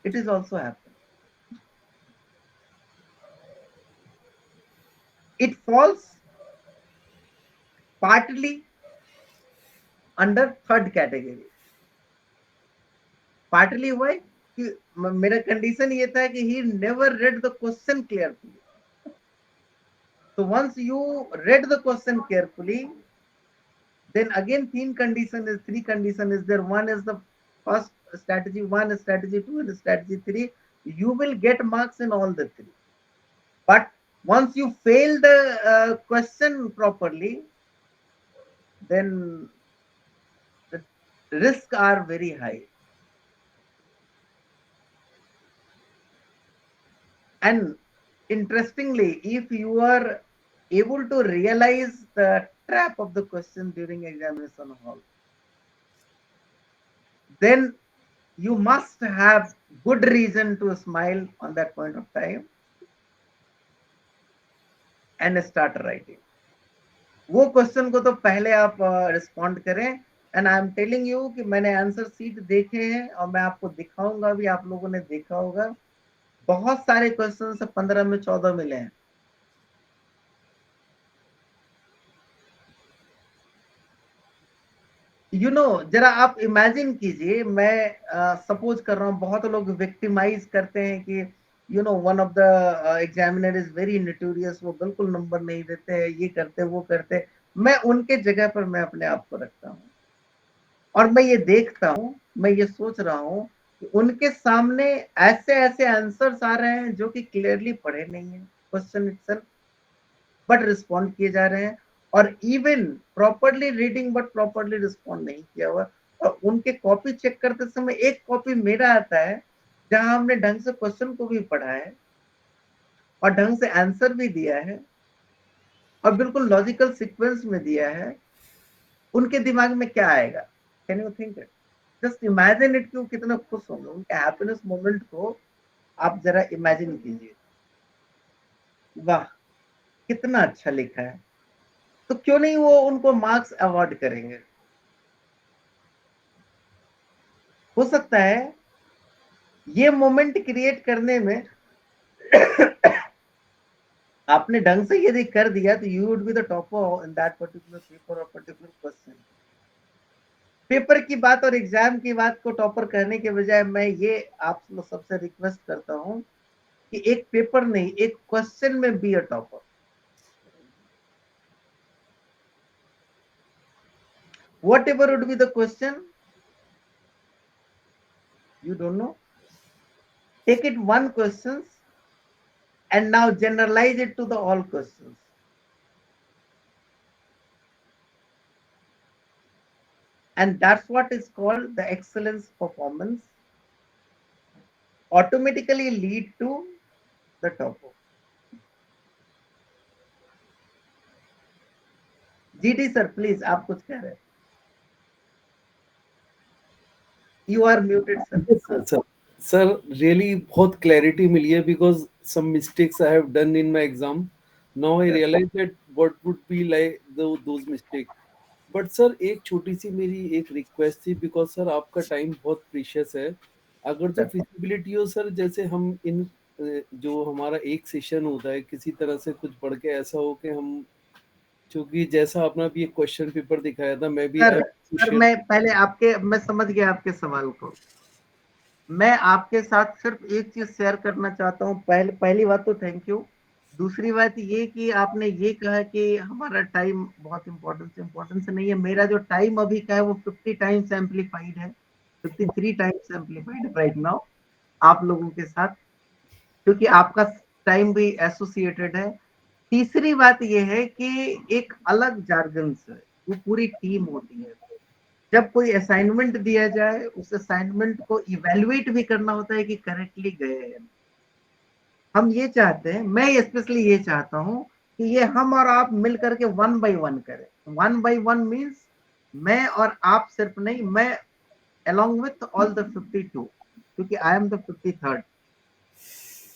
It is also happened. It falls partly under third category. Partly why? कि मेरा condition ये था कि he never read the question carefully. So once you read the question carefully, then again three condition is there. One is the first strategy, one strategy 2 and strategy 3. You will get marks in all the three. But once you fail the question properly, then the risks are very high. And interestingly, if you are able to realize the trap of the question during examination hall, then you must have good reason to smile on that point of time and start writing. वो क्वेश्चन को तो पहले आप रिस्पॉन्ड करें. And I am telling you कि मैंने आंसर सीट देखे हैं और मैं आपको दिखाऊंगा भी. आप लोगों ने देखा होगा बहुत सारे क्वेश्चन से 15 में 14 मिले हैं. यू नो, जरा आप इमेजिन कीजिए, मैं सपोज कर रहा हूँ बहुत लोग विक्टिमाइज करते हैं कि you know one of the examiner is very notorious, वो बिल्कुल नंबर नहीं देते हैं, ये करते वो करते. मैं उनके जगह पर मैं अपने आप को रखता हूँ और मैं ये देखता हूँ, मैं ये सोच रहा हूँ कि उनके सामने ऐसे ऐसे आंसर्स आ रहे हैं जो कि क्लियरली पढ़े नहीं है क्वेश्चन इटसेल्फ, बट रिस्पॉन्ड किए जा रहे हैं. और even properly reading but properly respond नहीं किया हुआ. और उनके कॉपी चेक करते समय एक कॉपी मेरा आता है जहां हमने ढंग से क्वेश्चन को भी पढ़ा है और ढंग से आंसर भी दिया है और बिल्कुल लॉजिकल सीक्वेंस में दिया है. उनके दिमाग में क्या आएगा? Can you think it? Just imagine it कि वो कितना खुश होंगे. उनके हैप्पीनेस मोमेंट को आप जरा इमेजिन कीजिए. वाह, कितना अच्छा लिखा है. तो क्यों नहीं वो उनको मार्क्स अवार्ड करेंगे? हो सकता है ये मोमेंट क्रिएट करने में आपने ढंग से यदि कर दिया तो you would be the topper in that particular paper और पर्टिकुलर क्वेश्चन. पेपर की बात और एग्जाम की बात को टॉपर करने के बजाय मैं ये आप सबसे रिक्वेस्ट करता हूं कि एक पेपर नहीं, एक क्वेश्चन में be a topper. Whatever would be the question, you don't know. Take it one questions and now generalize it to the all questions. And that's what is called the excellence performance. Automatically lead to the topper. GD sir, please, आप कुछ कह रहे हैं? You are muted, sir. Sir, really बहुत clarity मिली है because some mistakes I have done in my exam. Now I realize that what would be like those mistakes. But sir, एक छोटी सी मेरी एक request थी because sir आपका time बहुत precious है. अगर तो feasibility हो sir, जैसे हम इन जो हमारा एक सेशन होता है किसी तरह से कुछ पढ़ के ऐसा हो कि हम, क्योंकि जैसा आपने भी एक क्वेश्चन पेपर दिखाया था, मैं भी सर मैं पहले मैं समझ गया आपके सवाल को. मैं आपके साथ सिर्फ एक चीज शेयर करना चाहता हूँ. पहली बात तो थैंक यू. दूसरी बात ये कि आपने ये कहा कि हमारा टाइम बहुत इम्पोर्टेंस नहीं है. मेरा जो टाइम अभी का है वो 50 टाइम्स एम्पलीफाइड है, 53 टाइम्स एम्पलीफाइड राइट नाउ आप लोगों के साथ, क्योंकि आपका टाइम भी एसोसिएटेड है. तीसरी बात ये है कि एक अलग जार्गन से वो पूरी टीम होती है. जब कोई असाइनमेंट दिया जाए उस असाइनमेंट को इवैल्यूएट भी करना होता है कि करेक्टली गए हैं. हम ये चाहते हैं, मैं स्पेशली ये चाहता हूं कि ये हम और आप मिल करके 1 by 1 करें. 1 by 1 मीन्स मैं और आप सिर्फ नहीं, मैं along with all the 52, क्योंकि आई एम द 53rd,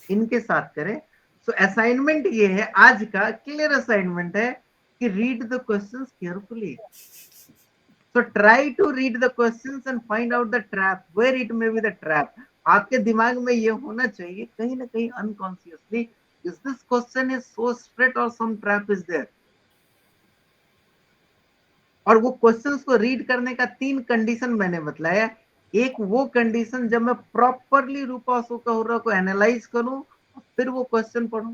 इनके साथ करें. सो असाइनमेंट ये है, आज का क्लियर असाइनमेंट है कि read the questions carefully. So try to read the questions and find out the trap, where it may be the trap. आपके दिमाग में ये होना चाहिए कहीं ना कहीं unconsciously, is this question is so straight or some trap is there. और वो क्वेश्चंस को रीड करने का 3 कंडीशन मैंने बतलाया। एक वो कंडीशन जब मैं प्रॉपरली रूपा अशोका हुर्रा को एनालाइज करूं फिर वो क्वेश्चन पढ़ूं।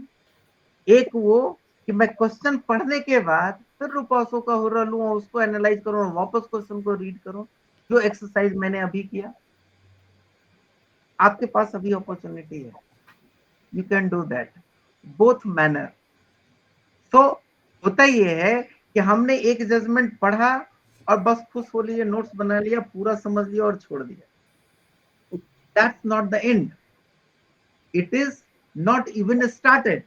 एक वो कि मैं क्वेश्चन पढ़ने के बाद फिर रूपा अशोका हुर्रा लूं और उसको एनालाइज करूं और वापस क्वेश्चन को रीड करूं, जो एक्सरसाइज मैंने अभी किया। आपके पास अभी अपॉर्चुनिटी है, you can do that both manner. तो होता ये है कि हमने एक जजमेंट पढ़ा और बस खुश हो लिए, नोट्स बना लिया, पूरा समझ लिया और छोड़ दिया। That's not the end, it is not even started.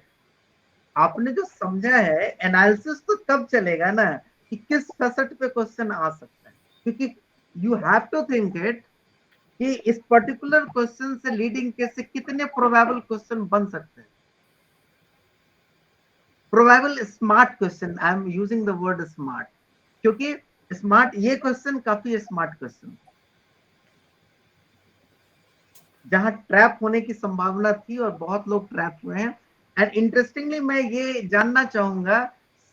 आपने जो समझा है, एनालिसिस तो तब चलेगा ना कि किस फैसेट पे क्वेश्चन आ सकता है, क्योंकि you have to think it कि इस पर्टिकुलर क्वेश्चन से लीडिंग केस से कितने प्रोबेबल क्वेश्चन बन सकते हैं। Probable smart question, I am using the word smart, क्योंकि स्मार्ट ये क्वेश्चन काफी स्मार्ट क्वेश्चन, जहां ट्रैप होने की संभावना थी और बहुत लोग ट्रैप हुए हैं। एंड इंटरेस्टिंगली मैं ये जानना चाहूंगा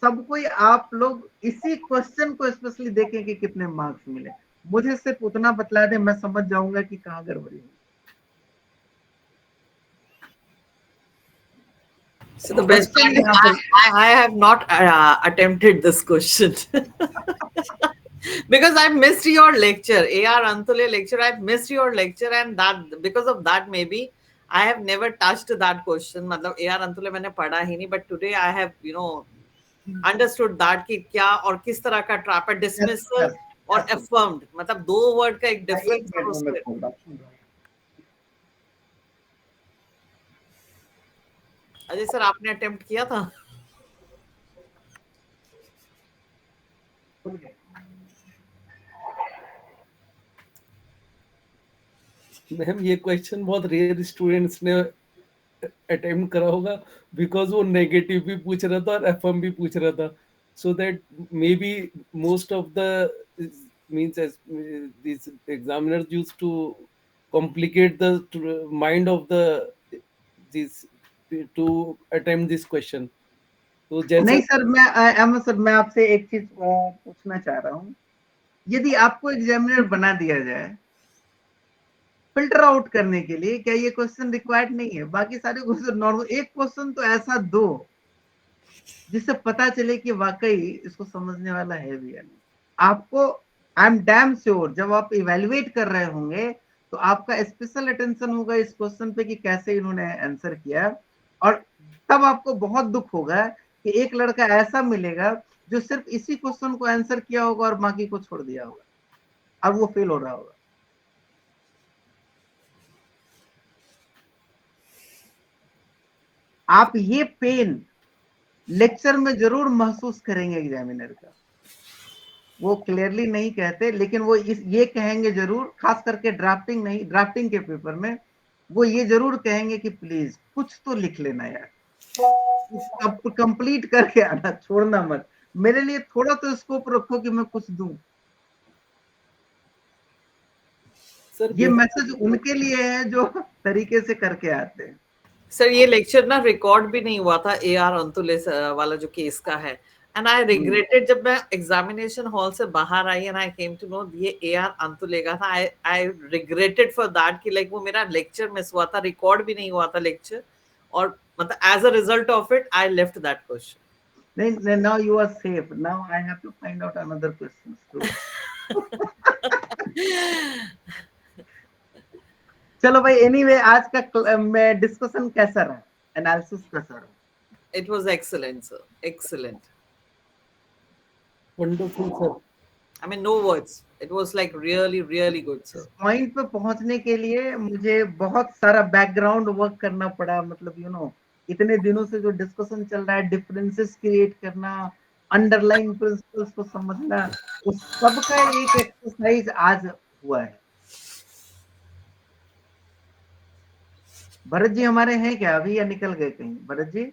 सबको, आप लोग इसी क्वेश्चन को स्पेशली देखें कि कितने मार्क्स मिले। मुझे सिर्फ उतना बतला दें, मैं समझ जाऊंगा कि कहाँ गड़बड़ी है। So the best part is I have not attempted this question because I missed your lecture, A.R. Antule lecture. I missed your lecture, and that because of that maybe I have never touched that question. मतलब A.R. Antule मैंने पढ़ा ही नहीं, but today I have understood that कि क्या और किस तरह का ट्रैप है, dismissal और affirmed, मतलब 2 वर्ड का एक डिफरेंस। अजय सर आपने अटेम्प्ट किया था? मैम ये क्वेश्चन बहुत रेयर स्टूडेंट्स ने अटेम्प्ट करा होगा, बिकॉज वो नेगेटिव भी पूछ रहा था और एफर्म भी पूछ रहा था, so that may be most of the means as these examiners used to complicate the mind of the these to attempt this question. तो जैसे नहीं सर, मैं आपसे एक चीज पूछना चाह रहा हूँ। यदि आपको एग्जामिनर बना दिया जाए फिल्टर आउट करने के लिए, क्या ये क्वेश्चन रिक्वायर्ड नहीं है? बाकी सारे क्वेश्चन नॉर्मल, एक क्वेश्चन तो ऐसा दो जिससे पता चले कि वाकई इसको समझने वाला है भी या नहीं। आपको आई एम डैम श्योर जब आप इवेल्युएट कर रहे होंगे तो आपका स्पेशल अटेंशन होगा इस क्वेश्चन पे कि कैसे इन्होंने आंसर किया, और तब आपको बहुत दुख होगा कि एक लड़का ऐसा मिलेगा जो सिर्फ इसी क्वेश्चन को आंसर किया होगा और बाकी को छोड़ दिया होगा और वो फेल हो रहा होगा। आप ये पेन लेक्चर में जरूर महसूस करेंगे एग्जामिनर का। वो क्लियरली नहीं कहते, लेकिन वो ये कहेंगे जरूर, खास करके ड्राफ्टिंग के पेपर में वो ये जरूर कहेंगे कि प्लीज कुछ तो लिख लेना यार, कंप्लीट करके आना, छोड़ना मत, मेरे लिए थोड़ा तो स्कोप रखो कि मैं कुछ दूं। सर ये मैसेज उनके लिए है जो तरीके से करके आते हैं। सर ये लेक्चर ना रिकॉर्ड भी नहीं हुआ था A.R. अंतुले वाला जो केस का है, एंड आई रिग्रेटेड जब मैं एग्जामिनेशन हॉल से बाहर I and I came to know ये A.R. अंतुले का था। आई रिग्रेटेड फॉर दैट कि लाइक वो मेरा लेक्चर मिस हुआ था, रिकॉर्ड भी नहीं हुआ था लेक्चर, और मतलब as a result of it I left that question. नहीं, now you are safe. Now I have to find out another questions too. चलो भाई, anyway आज का मैं डिस्कशन कैसा रहा, एनालिसिस कैसा रहा? It was excellent, sir. Excellent. Wonderful, sir. I mean, no words. It was like really, really good, sir. Point पे पहुंचने के लिए मुझे बहुत सारा बैकग्राउंड वर्क करना पड़ा, मतलब इतने दिनों से जो डिस्कशन चल रहा है, डिफरेंसेस क्रिएट करना, अंडरलाइन प्रिंसिपल्स को समझना, उस सब का एक एक्सरसाइज आज हुआ है। भरत जी हमारे हैं क्या अभी, या निकल गए कहीं? Bharat ji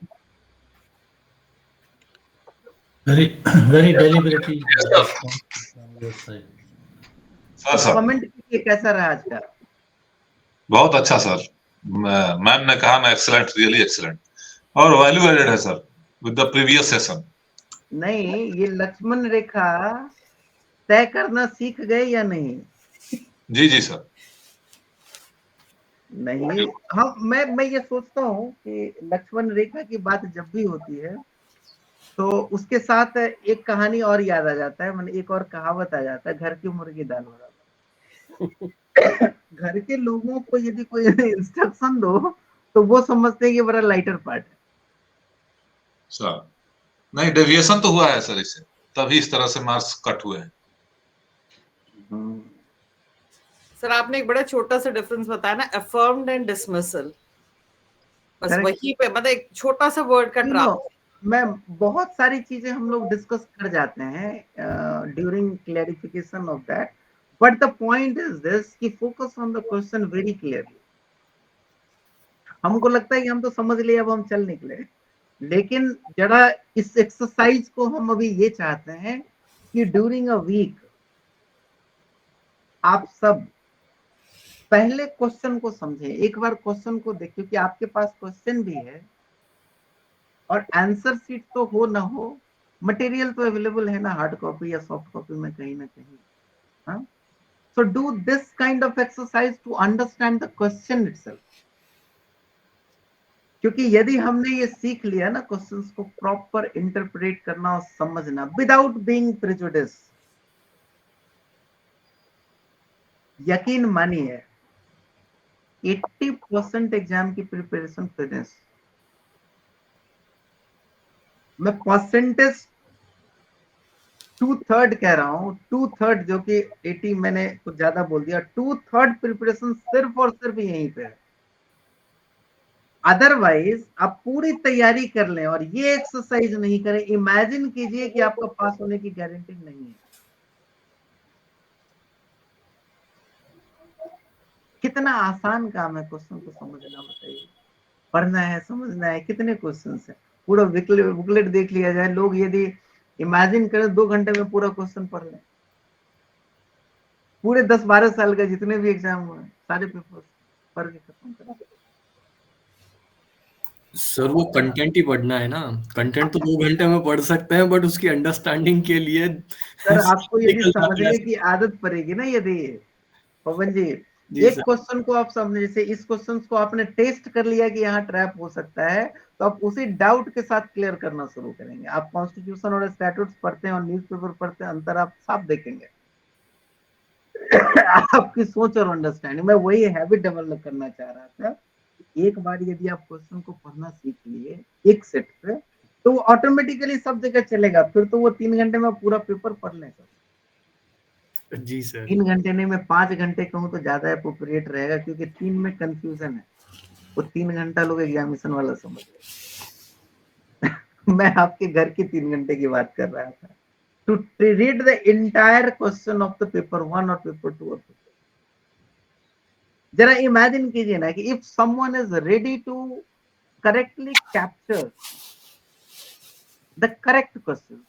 very deliberately. Comment कीजिए कैसा रहा आज का? बहुत अच्छा सर, मैम ने कहा ना, एक्सीलेंट, रियली एक्सीलेंट, और वैल्यू एडेड है sir with the previous session. नहीं, ये लक्ष्मण रेखा तय करना सीख गए या नहीं? जी जी सर। नहीं, हाँ, मैं ये सोचता हूँ कि लक्ष्मण रेखा की बात जब भी होती है तो उसके साथ एक कहानी और याद आ जाता है, मैंने एक और कहावत आ जाता है, घर की मुर्गी दाल बराबर। घर के लोगों को यदि कोई इंस्ट्रक्शन दो तो वो समझते हैं कि बड़ा लाइटर पार्ट है सर। नहीं, डेविएशन तो हुआ है सर इससे, तभी इस तरह से मार्क्स कट हुए हैं। सर आपने एक बड़ा छोटा सा डिफरेंस बताया ना, अफर्म्ड एंड डिसमिसल, बस Correct. वही पे मतलब एक छोटा सा वर्ड का ट्रैप। मैं बहुत सारी चीजें हम लोग डिस्कस कर जाते हैं during clarification of that, but the point is this कि focus on the question very clearly. हमको लगता है कि हम तो समझ लिए, अब हम चल निकले, लेकिन जरा इस एक्सरसाइज को हम अभी ये चाहते हैं कि ड्यूरिंग अ वीक आप सब पहले क्वेश्चन को समझें, एक बार क्वेश्चन को देखिए कि आपके पास क्वेश्चन भी है और आंसर शीट तो हो ना हो, मटेरियल तो अवेलेबल है ना, हार्ड कॉपी या सॉफ्ट कॉपी में कहीं ना कहीं। So do this kind of exercise to understand the question itself, क्योंकि यदि हमने ये सीख लिया ना क्वेश्चंस को प्रॉपर इंटरप्रेट करना और समझना विदाउट बीइंग प्रेजुडिस, यकीन मानिए 80% एग्जाम की प्रिपरेशन फिनिश। मैं परसेंटेज 2/3 कह रहा हूं, 2/3 जो कि 80 मैंने कुछ ज्यादा बोल दिया, 2/3 प्रिपरेशन सिर्फ और सिर्फ यहीं पे है। अदरवाइज आप पूरी तैयारी कर लें और ये एक्सरसाइज नहीं करें, इमेजिन कीजिए कि आपका पास होने की गारंटी नहीं है। कितना आसान काम है क्वेश्चन को समझना, बताइए। पढ़ना है, समझना है, कितने क्वेश्चन है, पूरा बुकलेट देख लिया जाए, लोग यदि इमेजिन करें 2 घंटे में पूरा क्वेश्चन पढ़ लें, पूरे 10-12 साल का जितने भी एग्जाम हुए सारे पेपर पढ़ के खत्म कर। सर वो कंटेंट ही पढ़ना है ना, कंटेंट तो 2 घंटे में पढ़ सकते हैं, बट उसकी अंडरस्टैंडिंग के लिए सर आपको यदि निकलना समझने की आदत पड़ेगी ना, यदि पवन जी जी एक सर। क्वेश्चन को आप समझे, जैसे इस क्वेश्चन को आपने टेस्ट कर लिया कि यहाँ ट्रैप हो सकता है, तो आप उसी डाउट के साथ क्लियर करना शुरू करेंगे। आप कॉन्स्टिट्यूशन और स्टैट्यूट्स पढ़ते हैं और न्यूज़पेपर पढ़ते हैं, अंतर आप साफ देखेंगे। आपकी सोच और अंडरस्टैंडिंग, मैं वही हैबिट डेवलप करना चाह रहा था। एक बार यदि आप क्वेश्चन को पढ़ना सीख लिए एक सेट पे, तो वो ऑटोमेटिकली सब जगह चलेगा, फिर तो वो 3 घंटे में पूरा पेपर पढ़ लेगा। जी सर। 3 घंटे नहीं, मैं 5 घंटे कहूँ तो ज्यादा अप्रोप्रिएट रहेगा, क्योंकि 3 में कंफ्यूजन है, वो 3 घंटा लोग एग्जामिनेशन वाला समझ रहे। मैं आपके घर की 3 घंटे की बात कर रहा था, to read the entire question of the paper 1 और पेपर 2 और पेपर। जरा इमेजिन कीजिए ना कि if someone is ready to correctly capture the correct question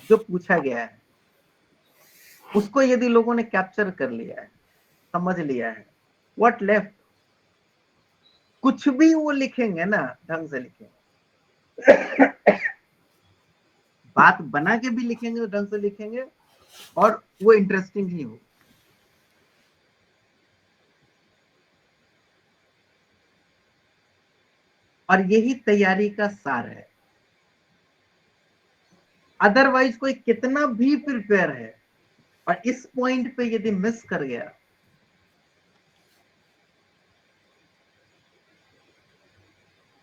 जो पूछा गया है, उसको यदि लोगों ने कैप्चर कर लिया है, समझ लिया है, व्हाट लेफ्ट? कुछ भी वो लिखेंगे ना, ढंग से लिखेंगे, बात बना के भी लिखेंगे तो ढंग से लिखेंगे, और वो इंटरेस्टिंग ही हो। और यही तैयारी का सार है। अदरवाइज कोई कितना भी प्रिपेयर है और इस पॉइंट पे यदि मिस कर गया,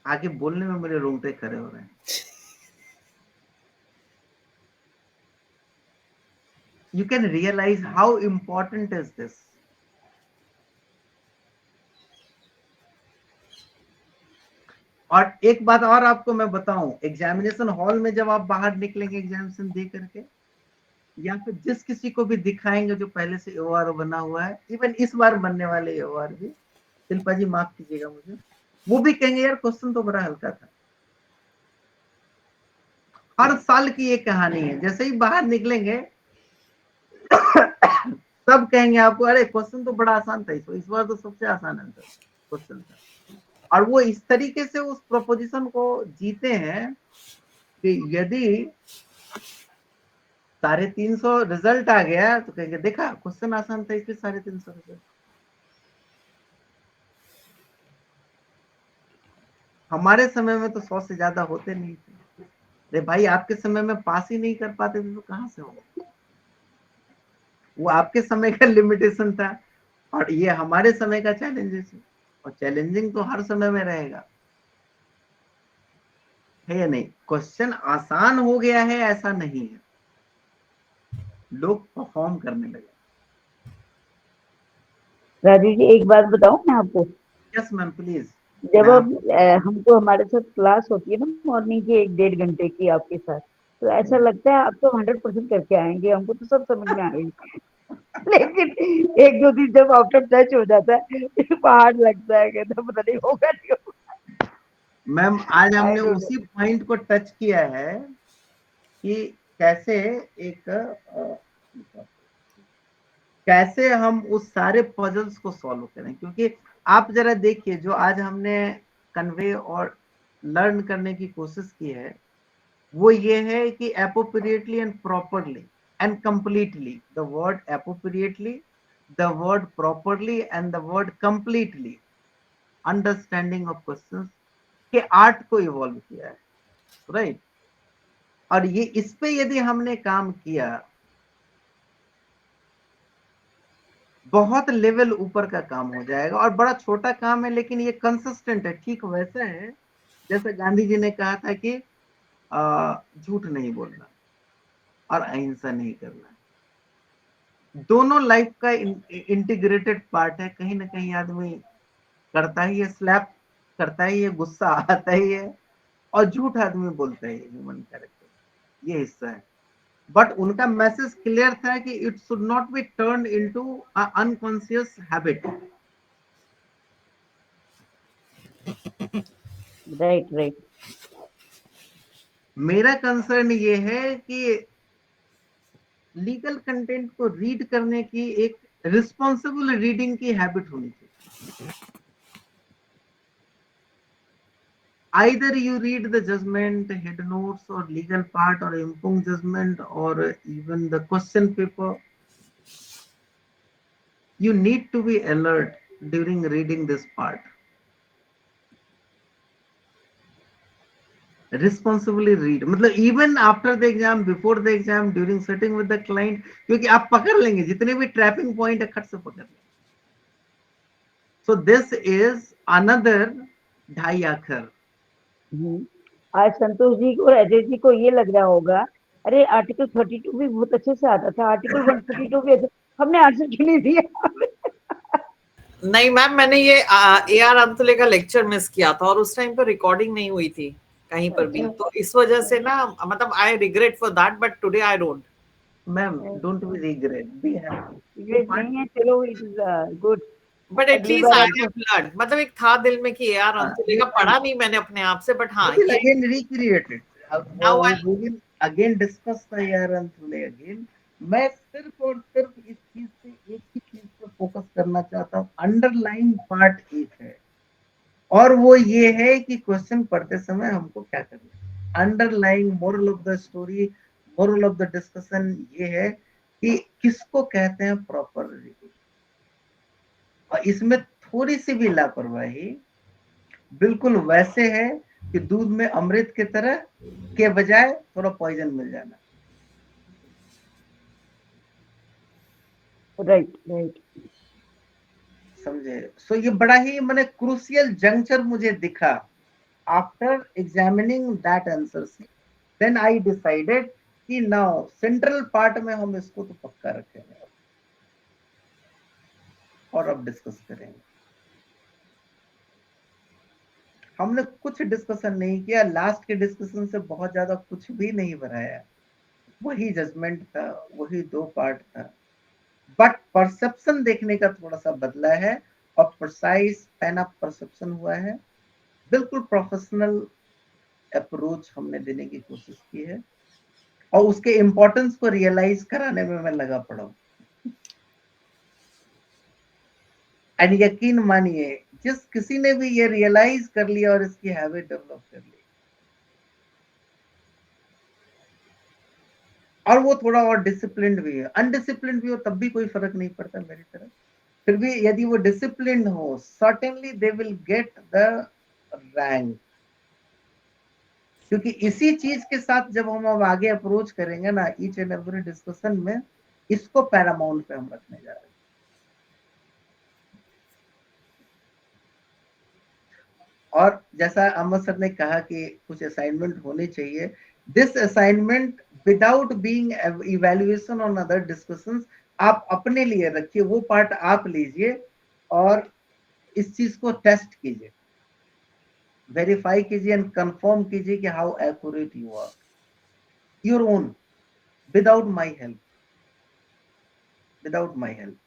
आगे बोलने में मेरे रोंगटे खड़े हो रहे हैं। You can realize how important is this. और एक बात और आपको मैं बताऊं, एग्जामिनेशन हॉल में जब आप बाहर निकलेंगे एग्जामिनेशन दे करके, या फिर जिस किसी को भी दिखाएंगे जो पहले से एओआर बना हुआ है, इवन इस बार बनने वाले एओआर भी, शिल्पा जी माफ कीजिएगा मुझे, वो भी कहेंगे यार क्वेश्चन तो बड़ा हल्का था। हर साल की ये कहानी है, जैसे ही बाहर निकलेंगे सब कहेंगे आपको, अरे क्वेश्चन तो बड़ा आसान था, इस बार तो सबसे आसान आंसर क्वेश्चन था। और वो इस तरीके से उस प्रोपोजिशन को जीते हैं कि यदि 350 रिजल्ट आ गया तो कहेंगे देखा क्वेश्चन आसान था इसलिए 350 रिजल्ट। हमारे समय में तो 100 से ज्यादा होते नहीं थे। अरे भाई आपके समय में पास ही नहीं कर पाते थे तो कहां से होगा? वो आपके समय का लिमिटेशन था और ये हमारे समय का चैलेंजेस है, और चैलेंजिंग तो हर समय में रहेगा, है या नहीं? क्वेश्चन आसान हो गया है ऐसा नहीं है, लोग परफॉर्म करने लगे। राजू जी एक बात बताऊं मैं आपको, यस मैम प्लीज। जब अब हमको हमारे साथ क्लास होती है ना मॉर्निंग की 1-1.5 घंटे की आपके साथ, तो ऐसा लगता है आप तो 100% करके आएंगे, हमको तो सब समझ में आएगी लेकिन 1-2 दिन जब आफ्टर टच हो जाता है पहाड़ लगता है, कहता पता नहीं होगा नहीं होगा। मैम आज I हमने don't know. उसी पॉइंट को टच किया है कि कैसे एक कैसे हम उस सारे पजल्स को सॉल्व करें, क्योंकि आप जरा देखिए जो आज हमने कन्वे और लर्न करने की कोशिश की है वो ये है कि appropriately and properly and completely, the word appropriately, the word properly and the word completely, understanding of questions के आर्ट को इवॉल्व किया है, राइट? और ये इस पे यदि हमने काम किया बहुत लेवल ऊपर का काम हो जाएगा, और बड़ा छोटा काम है लेकिन ये कंसिस्टेंट है। ठीक वैसा है जैसे गांधी जी ने कहा था कि झूठ नहीं बोलना और अहिंसा नहीं करना, दोनों लाइफ का इंटीग्रेटेड पार्ट है। कहीं ना कहीं आदमी करता ही है, स्लैप करता ही है, गुस्सा आता ही है, और झूठ आदमी बोलता है, ह्यूमन कैरेक्टर ये हिस्सा है। बट उनका मैसेज क्लियर था कि it should not be turn into unconscious habit. Right. मेरा कंसर्न ये है कि लीगल कंटेंट को रीड करने की एक रिस्पॉन्सिबल रीडिंग की हैबिट होनी चाहिए। Either you read the judgment, head notes, or legal part, or impugned judgment, or even the question paper. You need to be alert during reading this part. Responsibly read, मतलब even after the exam, before the exam, during sitting with the client, क्योंकि आप पकड़ लेंगे जितने भी ट्रैपिंग पॉइंट है खट से पकड़ लेंगे। So this is another 2.5 अक्षर। आज संतोष जी को और अजय जी को ये लग रहा होगा अरे आर्टिकल 32 भी बहुत अच्छे से आता था, आर्टिकल 132 भी हमने आंसर क्यों नहीं दिया? नहीं मैम, मैंने ये AR अंतुले का लेक्चर मिस किया था और उस टाइम पर रिकॉर्डिंग नहीं हुई थी कहीं पर भी, तो इस वजह से ना मतलब I regret for that, but today I don't. Ma'am don't be regret, be happy. ये नहीं है, चलो it is good. But at least I have learn, मतलब एक था दिल में कि AR अंतुले का पढ़ा नहीं मैंने अपने आप से, बट हाँ will again recreate it. Now We will again discuss the AR Antule again. मैं सिर्फ और सिर्फ इस चीज पे एक ही चीज पे फोकस करना चाहता हूँ, अंडरलाइन पार्ट एक है और वो ये है कि क्वेश्चन पढ़ते समय हमको क्या करना है। Underline moral of the story, moral of the discussion ये है कि किसको कहते हैं प्रॉपर रीडिंग, और इसमें थोड़ी सी भी लापरवाही बिल्कुल वैसे है कि दूध में अमृत की तरह के बजाय थोड़ा पॉइजन मिल जाना। राइट समझे? सो ये बड़ा ही मैंने क्रूशियल जंक्चर मुझे दिखा after examining that answer see, then I decided कि नाउ सेंट्रल पार्ट में हम इसको तो पक्का रखेंगे और अब डिस्कस करेंगे। हमने कुछ डिस्कशन नहीं किया, लास्ट के डिस्कशन से बहुत ज्यादा कुछ भी नहीं बढ़ाया, वही जजमेंट था, वही 2 पार्ट था, बट परसेप्शन देखने का थोड़ा सा बदला है और प्रिसाइज पैन ऑफ परसेप्शन हुआ है। बिल्कुल प्रोफेशनल अप्रोच हमने देने की कोशिश की है और उसके इम्पोर्टेंस को रियलाइज कराने में मैं लगा पड़ा हूं। एंड यकीन मानिए जिस किसी ने भी ये रियलाइज कर लिया और इसकी हैबिट डेवलप कर ली, और वो थोड़ा और डिसिप्लिन्ड भी है, अनडिसिप्लिन्ड भी हो तब भी कोई फर्क नहीं पड़ता मेरी तरफ। फिर भी यदि वो डिसिप्लिन्ड हो, certainly they will get the rank. क्योंकि इसी चीज के साथ जब हम अब आगे अप्रोच करेंगे ना ईच एंड एवरी डिस्कशन में, इसको पैरामाउंट पे हम रखने जा रहे हैं। और जैसा अहमद सर ने कहा कि कुछ असाइनमेंट होने चाहिए, this assignment without being evaluation on other discussions आप अपने लिए रखिए, वो पार्ट आप लीजिए और इस चीज को टेस्ट कीजिए, वेरीफाई कीजिए एंड कंफर्म कीजिए कि how accurate you are, your own, without my help, without my help.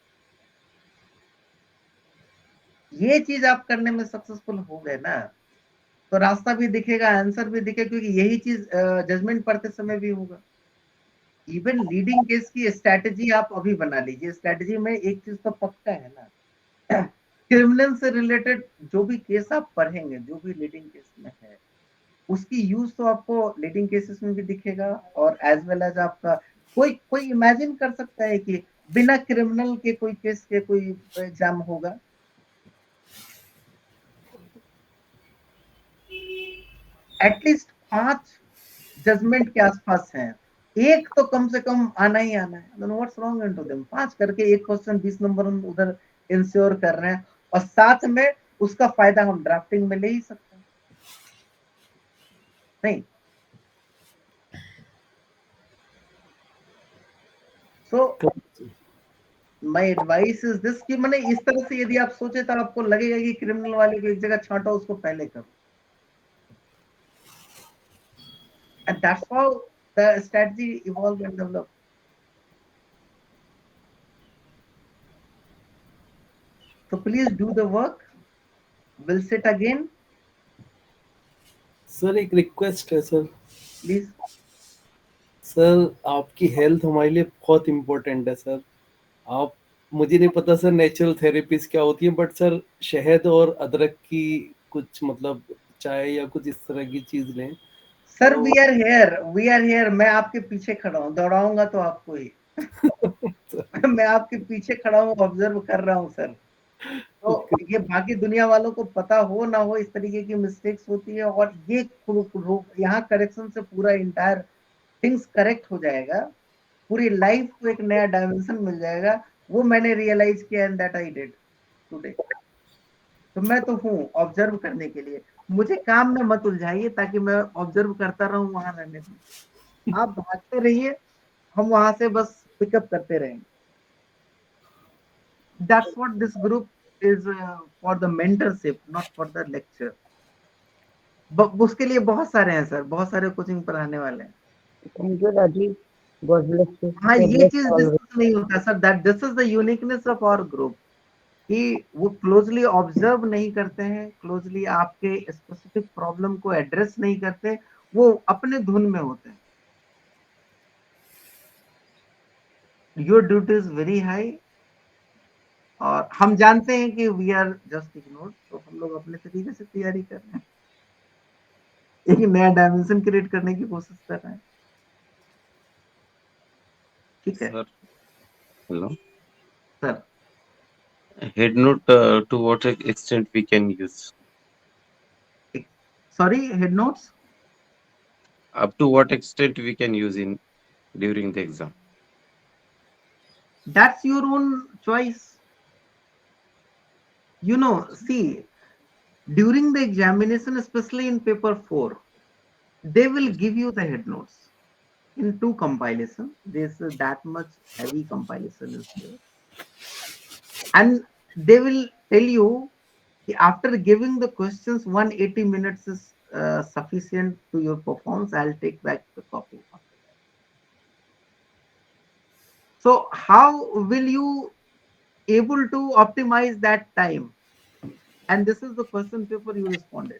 ये चीज आप करने में सक्सेसफुल हो गए ना, तो रास्ता भी दिखेगा, आंसर भी दिखेगा, क्योंकि यही चीज जजमेंट पढ़ते समय भी होगा। इवन लीडिंग केस की स्ट्रेटेजी आप अभी बना लीजिए। स्ट्रेटेजी में एक चीज तो पक्का है ना, क्रिमिनल से रिलेटेड जो भी केस आप पढ़ेंगे, जो भी लीडिंग केस में है, उसकी यूज तो आपको लीडिंग केसेस में भी दिखेगा, और एज वेल एज आपका कोई इमेजिन कर सकता है कि बिना क्रिमिनल के कोई केस के कोई एग्जाम होगा? एटलीस्ट 5 जजमेंट के आसपास हैं, एक तो कम से कम आना ही आना है। Then what's wrong into them? 5 करके एक क्वेश्चन 20 नंबर हम उधर इंश्योर कर रहे हैं, और साथ में उसका फायदा हम ड्राफ्टिंग में ले ही सकते हैं, नहीं? So my advice is this कि मैंने इस तरह से यदि आप सोचे तो आपको लगेगा कि क्रिमिनल वाले को एक जगह छांटो, उसको पहले करो, and that's how the strategy evolved and developed. So please do the work. We'll sit again. Sir एक रिक्वेस्ट है सर, Please. सर आपकी हेल्थ हमारे लिए बहुत इम्पोर्टेंट है सर। आप, मुझे नहीं पता सर नेचुरल थेरेपीज क्या होती है, बट सर शहद और अदरक की कुछ मतलब चाय या कुछ इस तरह की चीज लें। सर वी आर हियर, मैं आपके पीछे खड़ा हूँ, दौड़ाऊंगा तो आपको ही। मैं आपके पीछे खड़ा हूँ, ऑब्जर्व कर रहा हूँ सर। तो ये बाकी दुनिया वालों को पता हो ना हो, इस तरीके की मिस्टेक्स होती है, और ये यहाँ करेक्शन से पूरा इंटायर थिंग्स करेक्ट हो जाएगा, पूरी लाइफ को एक नया डायमेंशन मिल जाएगा। वो मैंने रियलाइज किया, and that I did today. तो मैं तो हूँ ऑब्जर्व करने के लिए, मुझे काम में मत उलझाइए ताकि मैं ऑब्जर्व करता रहूं, वहां रहने में। आप भागते रहिए, हम वहां से बस पिकअप करते रहेंगे। That's what this group is for the mentorship, not for the lecture. उसके लिए बहुत सारे हैं सर, बहुत सारे कोचिंग पढ़ाने वाले हैं। Thank you Rajiv, god bless you. हाँ, ये चीज डिस्कस नहीं होता sir, that this is the uniqueness of our group, कि वो क्लोजली ऑब्जर्व नहीं करते हैं, क्लोजली आपके स्पेसिफिक प्रॉब्लम को एड्रेस नहीं करते, वो अपने धुन में होते हैं। Your duty is very high, और हम जानते हैं कि वी आर जस्ट इग्नोर्ड, तो हम लोग अपने तरीके से तैयारी कर रहे हैं, एक नया डायमेंशन क्रिएट करने की कोशिश कर रहे हैं। ठीक है sir, hello. Sir, Head note, to what extent we can use? Sorry, head notes Up to what extent we can use in during the exam? that's your own choice. You know, see, during the examination, especially in paper 4, they will give you the head notes in 2 compilation. This that much heavy compilation is there, and they will tell you after giving the questions 180 minutes is sufficient to your performance. I'll take back the copy. So how will you able to optimize that time? And this is the question paper you responded.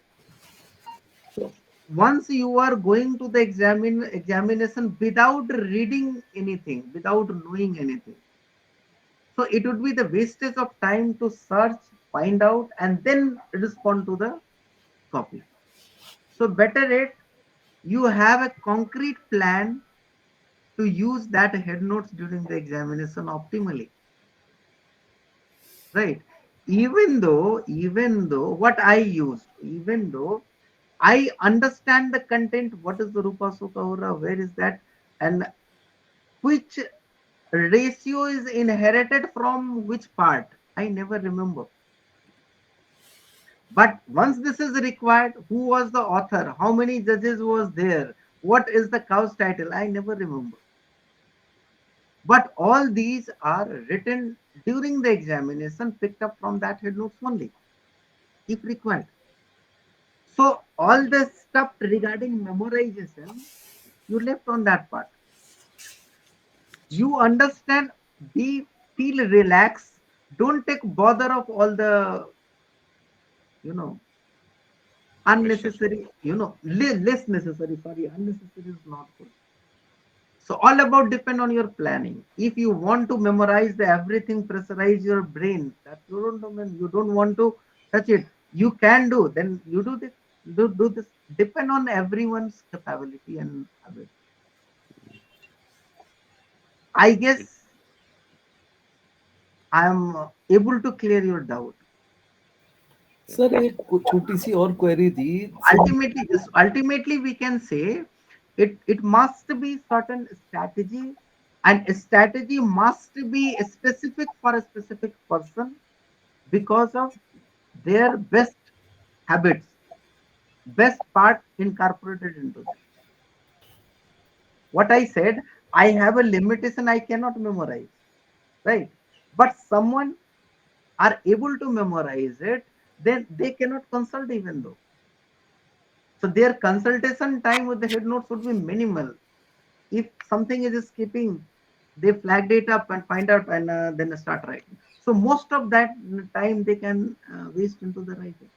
So once you are going to the examination without reading anything, without knowing anything, so it would be the wastage of time to search, find out, and then respond to the copy. So better it, you have a concrete plan, to use that head notes during the examination optimally, right? Even though what I used, even though I understand the content, what is the Rupa Sukha Aura, where is that, and which ratio is inherited from which part, I never remember. But once this is required, who was the author, how many judges was there, what is the cause title, I never remember. But all these are written during the examination, picked up from that head notes only, if required. So all the stuff regarding memorization, you left on that part. You understand, feel relaxed, don't take bother of all the, unnecessary, less necessary, sorry, unnecessary is not good. So all about depend on your planning. If you want to memorize the everything, pressurize your brain, that you don't want to touch it, you can do, then you do this, do this, depend on everyone's capability and habit. I guess I am able to clear your doubt. Sir एक छोटी सी और क्वेरी थी. Ultimately we can say it must be certain strategy, and a strategy must be specific for a specific person because of their best habits, best part incorporated into them. What I said, I have a limitation, I cannot memorize, right? But someone are able to memorize it, then they cannot consult even though. So their consultation time with the head notes would be minimal. If something is skipping, they flagged it up and find out, and then start writing. So most of that time they can waste into the writing.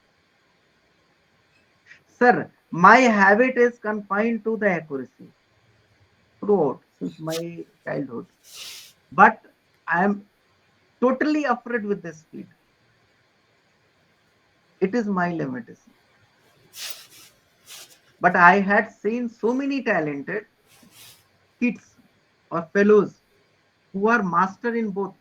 Sir, my habit is confined to the accuracy throughout since my childhood, but I am totally afraid with the speed. It is my limitation. But I had seen so many talented kids or fellows who are master in both.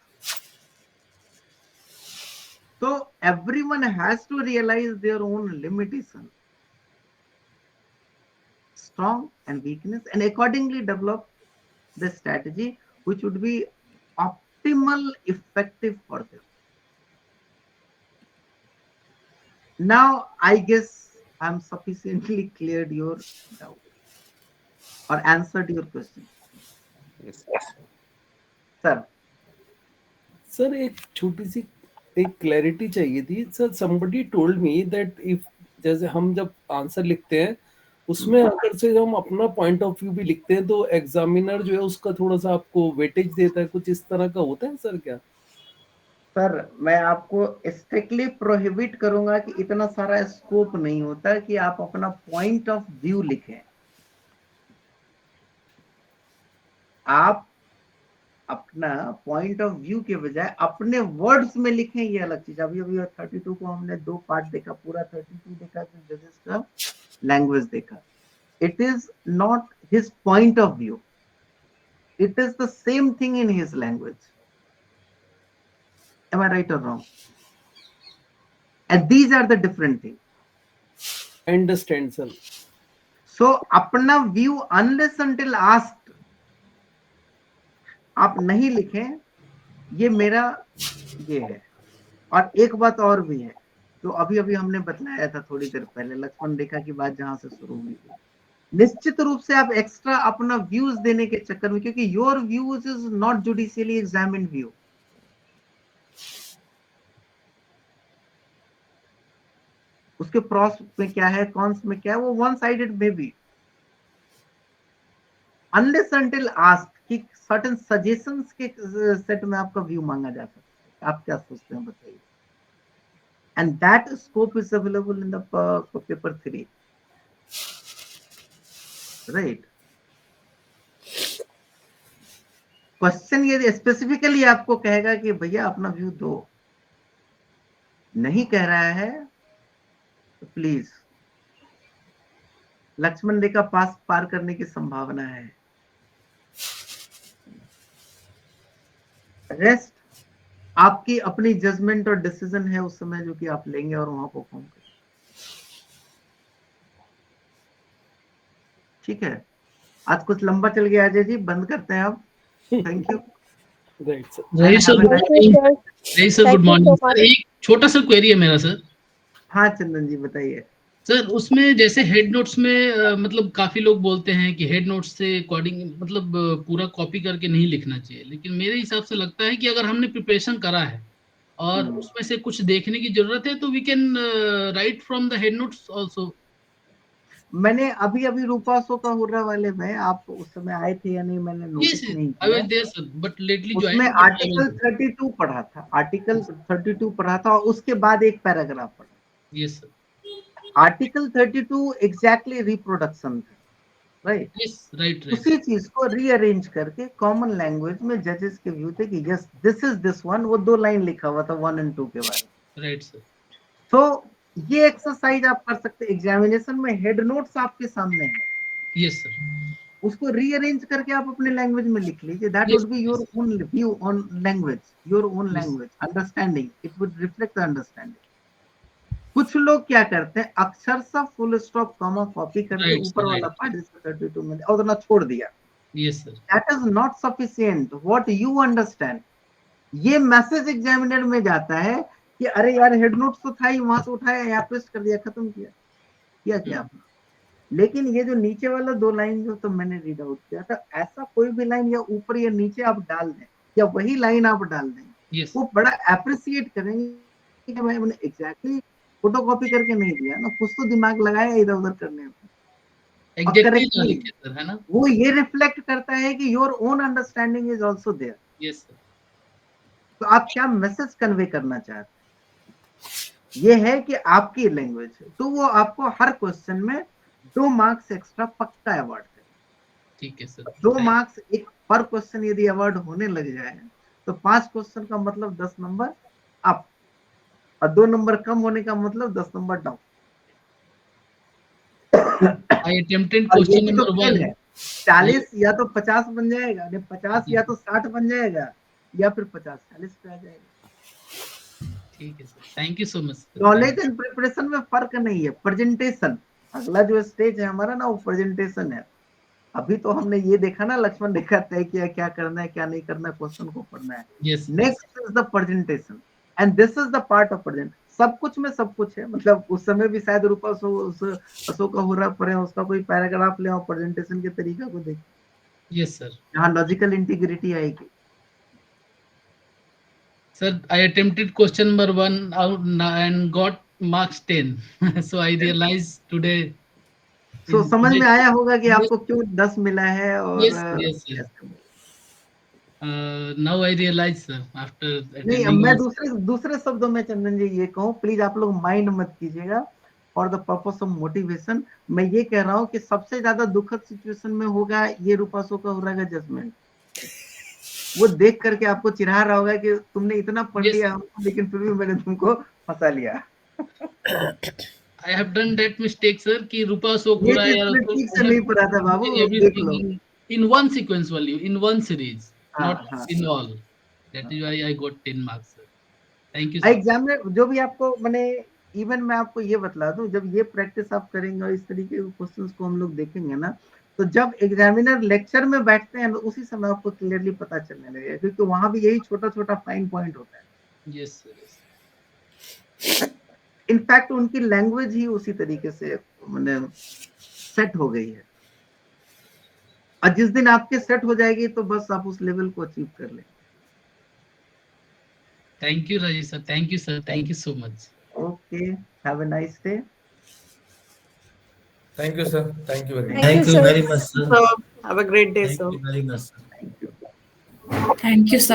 So everyone has to realize their own limitation, strong and weakness, and accordingly develop the strategy which would be optimal, effective for them. Now, I guess I'm sufficiently cleared your doubt or answered your question. Yes. Sir. Sir एक छोटी सी एक क्लैरिटी चाहिए थी. Sir somebody told me that if जैसे हम जब आंसर लिखते हैं उसमें अगर से हम अपना पॉइंट ऑफ व्यू भी लिखते हैं तो एग्जामिनर जो है उसका थोड़ा सा आपको वेटेज देता है, कुछ इस तरह का होता है सर क्या? सर मैं आपको स्ट्रिक्टली प्रोहिबिट करूंगा कि इतना सारा स्कोप नहीं होता कि आप अपना पॉइंट ऑफ व्यू लिखें. आप अपना पॉइंट ऑफ व्यू के बजाय अपने वर्ड्स में लिखें, ये अलग चीज. अभी 32 को हमने दो पार्ट देखा, पूरा 32 देखा, जजेस का लैंग्वेज देखा. It is not his point of view, it is the same thing in his language. Am I right or wrong? And these are the different things. I understand, sir. So अपना व्यू unless until asked आप नहीं लिखें, ये मेरा ये है. और एक बात और भी है जो अभी हमने बतलाया था थोड़ी देर पहले, लक्ष्मण रेखा की बात जहां से शुरू हुई थी. निश्चित रूप से आप एक्स्ट्रा अपना व्यूज देने के चक्कर में, क्योंकि your views is not judicially examined view. उसके प्रॉस में क्या है, कॉन्स में क्या है, वो one sided may be. Unless until asked कि सर्टेन सजेशंस के सेट में आपका व्यू मांगा जा सकता है. आप क्या सोचते हैं बताइए. And that scope is available in the paper 3, right. Question ये स्पेसिफिकली आपको कहेगा कि भैया अपना व्यू दो, नहीं कह रहा है तो प्लीज. लक्ष्मण रेखा पार करने की संभावना है. रेस्ट आपकी अपनी जजमेंट और डिसीजन है उस समय जो कि आप लेंगे और वहां परफॉर्म करेंगे। ठीक है, आज कुछ लंबा चल गया अजय जी, बंद करते हैं अब। Thank you. Right sir. रही सर गुड मॉर्निंग। रही सर गुड मॉर्निंग सर। एक छोटा सा क्वेरी है मेरा सर। हाँ चंदन जी बताइए। सर उसमें जैसे हेड नोट्स में मतलब काफी लोग बोलते हैं कि हेड नोट्स से कोडिंग मतलब पूरा कॉपी करके नहीं लिखना चाहिए, लेकिन मेरे हिसाब से लगता है कि अगर हमने प्रिपरेशन करा है और उसमें से कुछ देखने की जरूरत है तो we can write from the head notes also. मैंने अभी अभी रूपा शो का हुर्रा वाले में, आप उस समय आए थे या नहीं मैंने नोटिस नहीं आई वाज किया, देयर सर बट लेटली उसमें जॉइंड। आर्टिकल 32 पढ़ा था, आर्टिकल 32 पढ़ा था और उसके बाद एक पैराग्राफ पढ़ा। Yes sir. Article 32 exactly reproduction था, राइट? Yes right right. उसी चीज को रीअरेंज करके कॉमन लैंग्वेज में जजेस के व्यू थे कि yes this is this one, वो 2 लाइन लिखा हुआ था 1 और 2 के बारे में। Right sir. तो ये एक्सरसाइज आप कर सकते, एग्जामिनेशन में हेड नोट्स आपके सामने है, यस सर। उसको रीअरेंज करके आप अपने लैंग्वेज में लिख लीजिए। That Yes, would be your own view on language, your own Yes. Language understanding, it would reflect the understanding. कुछ लोग क्या करते हैं, अक्षर सा फुल स्टॉप कॉमा कॉपी करके Right, ऊपर sir, वाला right. पार्ट जिसको 32 में और उतना छोड़ दिया। Yes sir. That is not sufficient. What you understand, ये मैसेज एग्जामिनर में जाता है कि अरे यार हेड नोट्स तो था ही, वहां से उठाया यहाँ पेस्ट कर दिया, खत्म किया क्या आपने। लेकिन ये जो नीचे वाला 2 लाइन जो तो मैंने रीड आउट किया था, ऐसा कोई भी लाइन या ऊपर या नीचे आप डाल दें या वही लाइन आप डाल दें, Yes. वो बड़ा अप्रिसिएट करेंगे कि मैंने एग्जैक्टली फोटो कॉपी करके नहीं दिया ना, कुछ तो दिमाग लगाया इधर उधर करने में। Exactly ना लिखे सर, है ना? वो ये रिफ्लेक्ट करता है कि your own understanding is also there. Yes sir. तो आप क्या मैसेज कन्वे करना चाहते हैं, ये है कि आपकी लैंग्वेज है, तो वो आपको हर क्वेश्चन में 2 मार्क्स एक्स्ट्रा पक्का अवार्ड करें। ठीक है सर। 2 मार्क्स एक पर क्वेश्चन यदि अवार्ड होने लग जाए तो 5 क्वेश्चन का मतलब 10 नंबर अप, और 2 नंबर कम होने का मतलब 10 number down. I attempted question number 1. 40 या तो 50 बन जाएगा, 50 या तो 60 बन जाएगा, या फिर 50-40 पे आ जाएगा। ठीक है sir, thank you so much. Knowledge and preparation में फर्क नहीं है, प्रेजेंटेशन अगला जो स्टेज है हमारा ना, वो प्रेजेंटेशन है। अभी तो हमने ये देखा ना, लक्ष्मण रेखा तय किया, क्या करना है क्या नहीं करना है, क्वेश्चन को पढ़ना है। Next is the presentation and this is the part of present. सब कुछ में सब कुछ है, मतलब उस समय भी शायद रूपा अशोक का हुर्रा पढ़े, उसका कोई पैराग्राफ ले और प्रेजेंटेशन के तरीका को देखें। Yes sir. यहाँ लॉजिकल इंटीग्रिटी आएगी। Sir, I attempted question number 1 and got marks 10. So I realized today. So समझ में आया होगा कि आपको क्यों 10 मिला है और yes, yes. Now I realize sir after नहीं, मैं दूसरे शब्दों में चंदन जी ये कहूँ, प्लीज आप लोग माइंड मत कीजिएगा, for the purpose of motivation मैं ये कह रहा हूँ कि सबसे ज्यादा दुखद सिचुएशन में होगा ये रूपा शो का हुर्रा का जजमेंट। वो देख करके आपको चिढ़ा रहा होगा कि तुमने इतना पढ़ लिया हमको, लेकिन फिर भी मैंने तुमको फंसा लिया। I have done that mistake sir कि रूपा शो का हुर्रा यार ठीक से नहीं पढ़ा था बाबू, देख लो। In one sequence only, in one series, not in all. That is why I got 10 marks sir. Thank you sir. Examiner जो भी आपको मैंने इवन मैं आपको ये बतला दूं, जब ये प्रैक्टिस आप करेंगे और इस तरीके के क्वेश्चंस को हम लोग देखेंगे ना, तो जब एग्जामिनर लेक्चर में बैठते हैं उसी समय आपको क्लियरली पता चलने लगेगा, क्योंकि वहां भी यही छोटा छोटा फाइन पॉइंट होता है। Yes sir. इनफैक्ट उनकी लैंग्वेज ही उसी तरीके से मैंने सेट हो गई है, और जिस दिन आपके सेट हो जाएगी तो बस आप उस लेवल को अचीव कर लें। Thank you Rajesh sir, thank you sir, thank you so much. Okay, have a nice day. Thank you sir, thank you very much. Thank you very much sir. Have a great day sir. Thank you very much sir. Thank you. Thank you sir.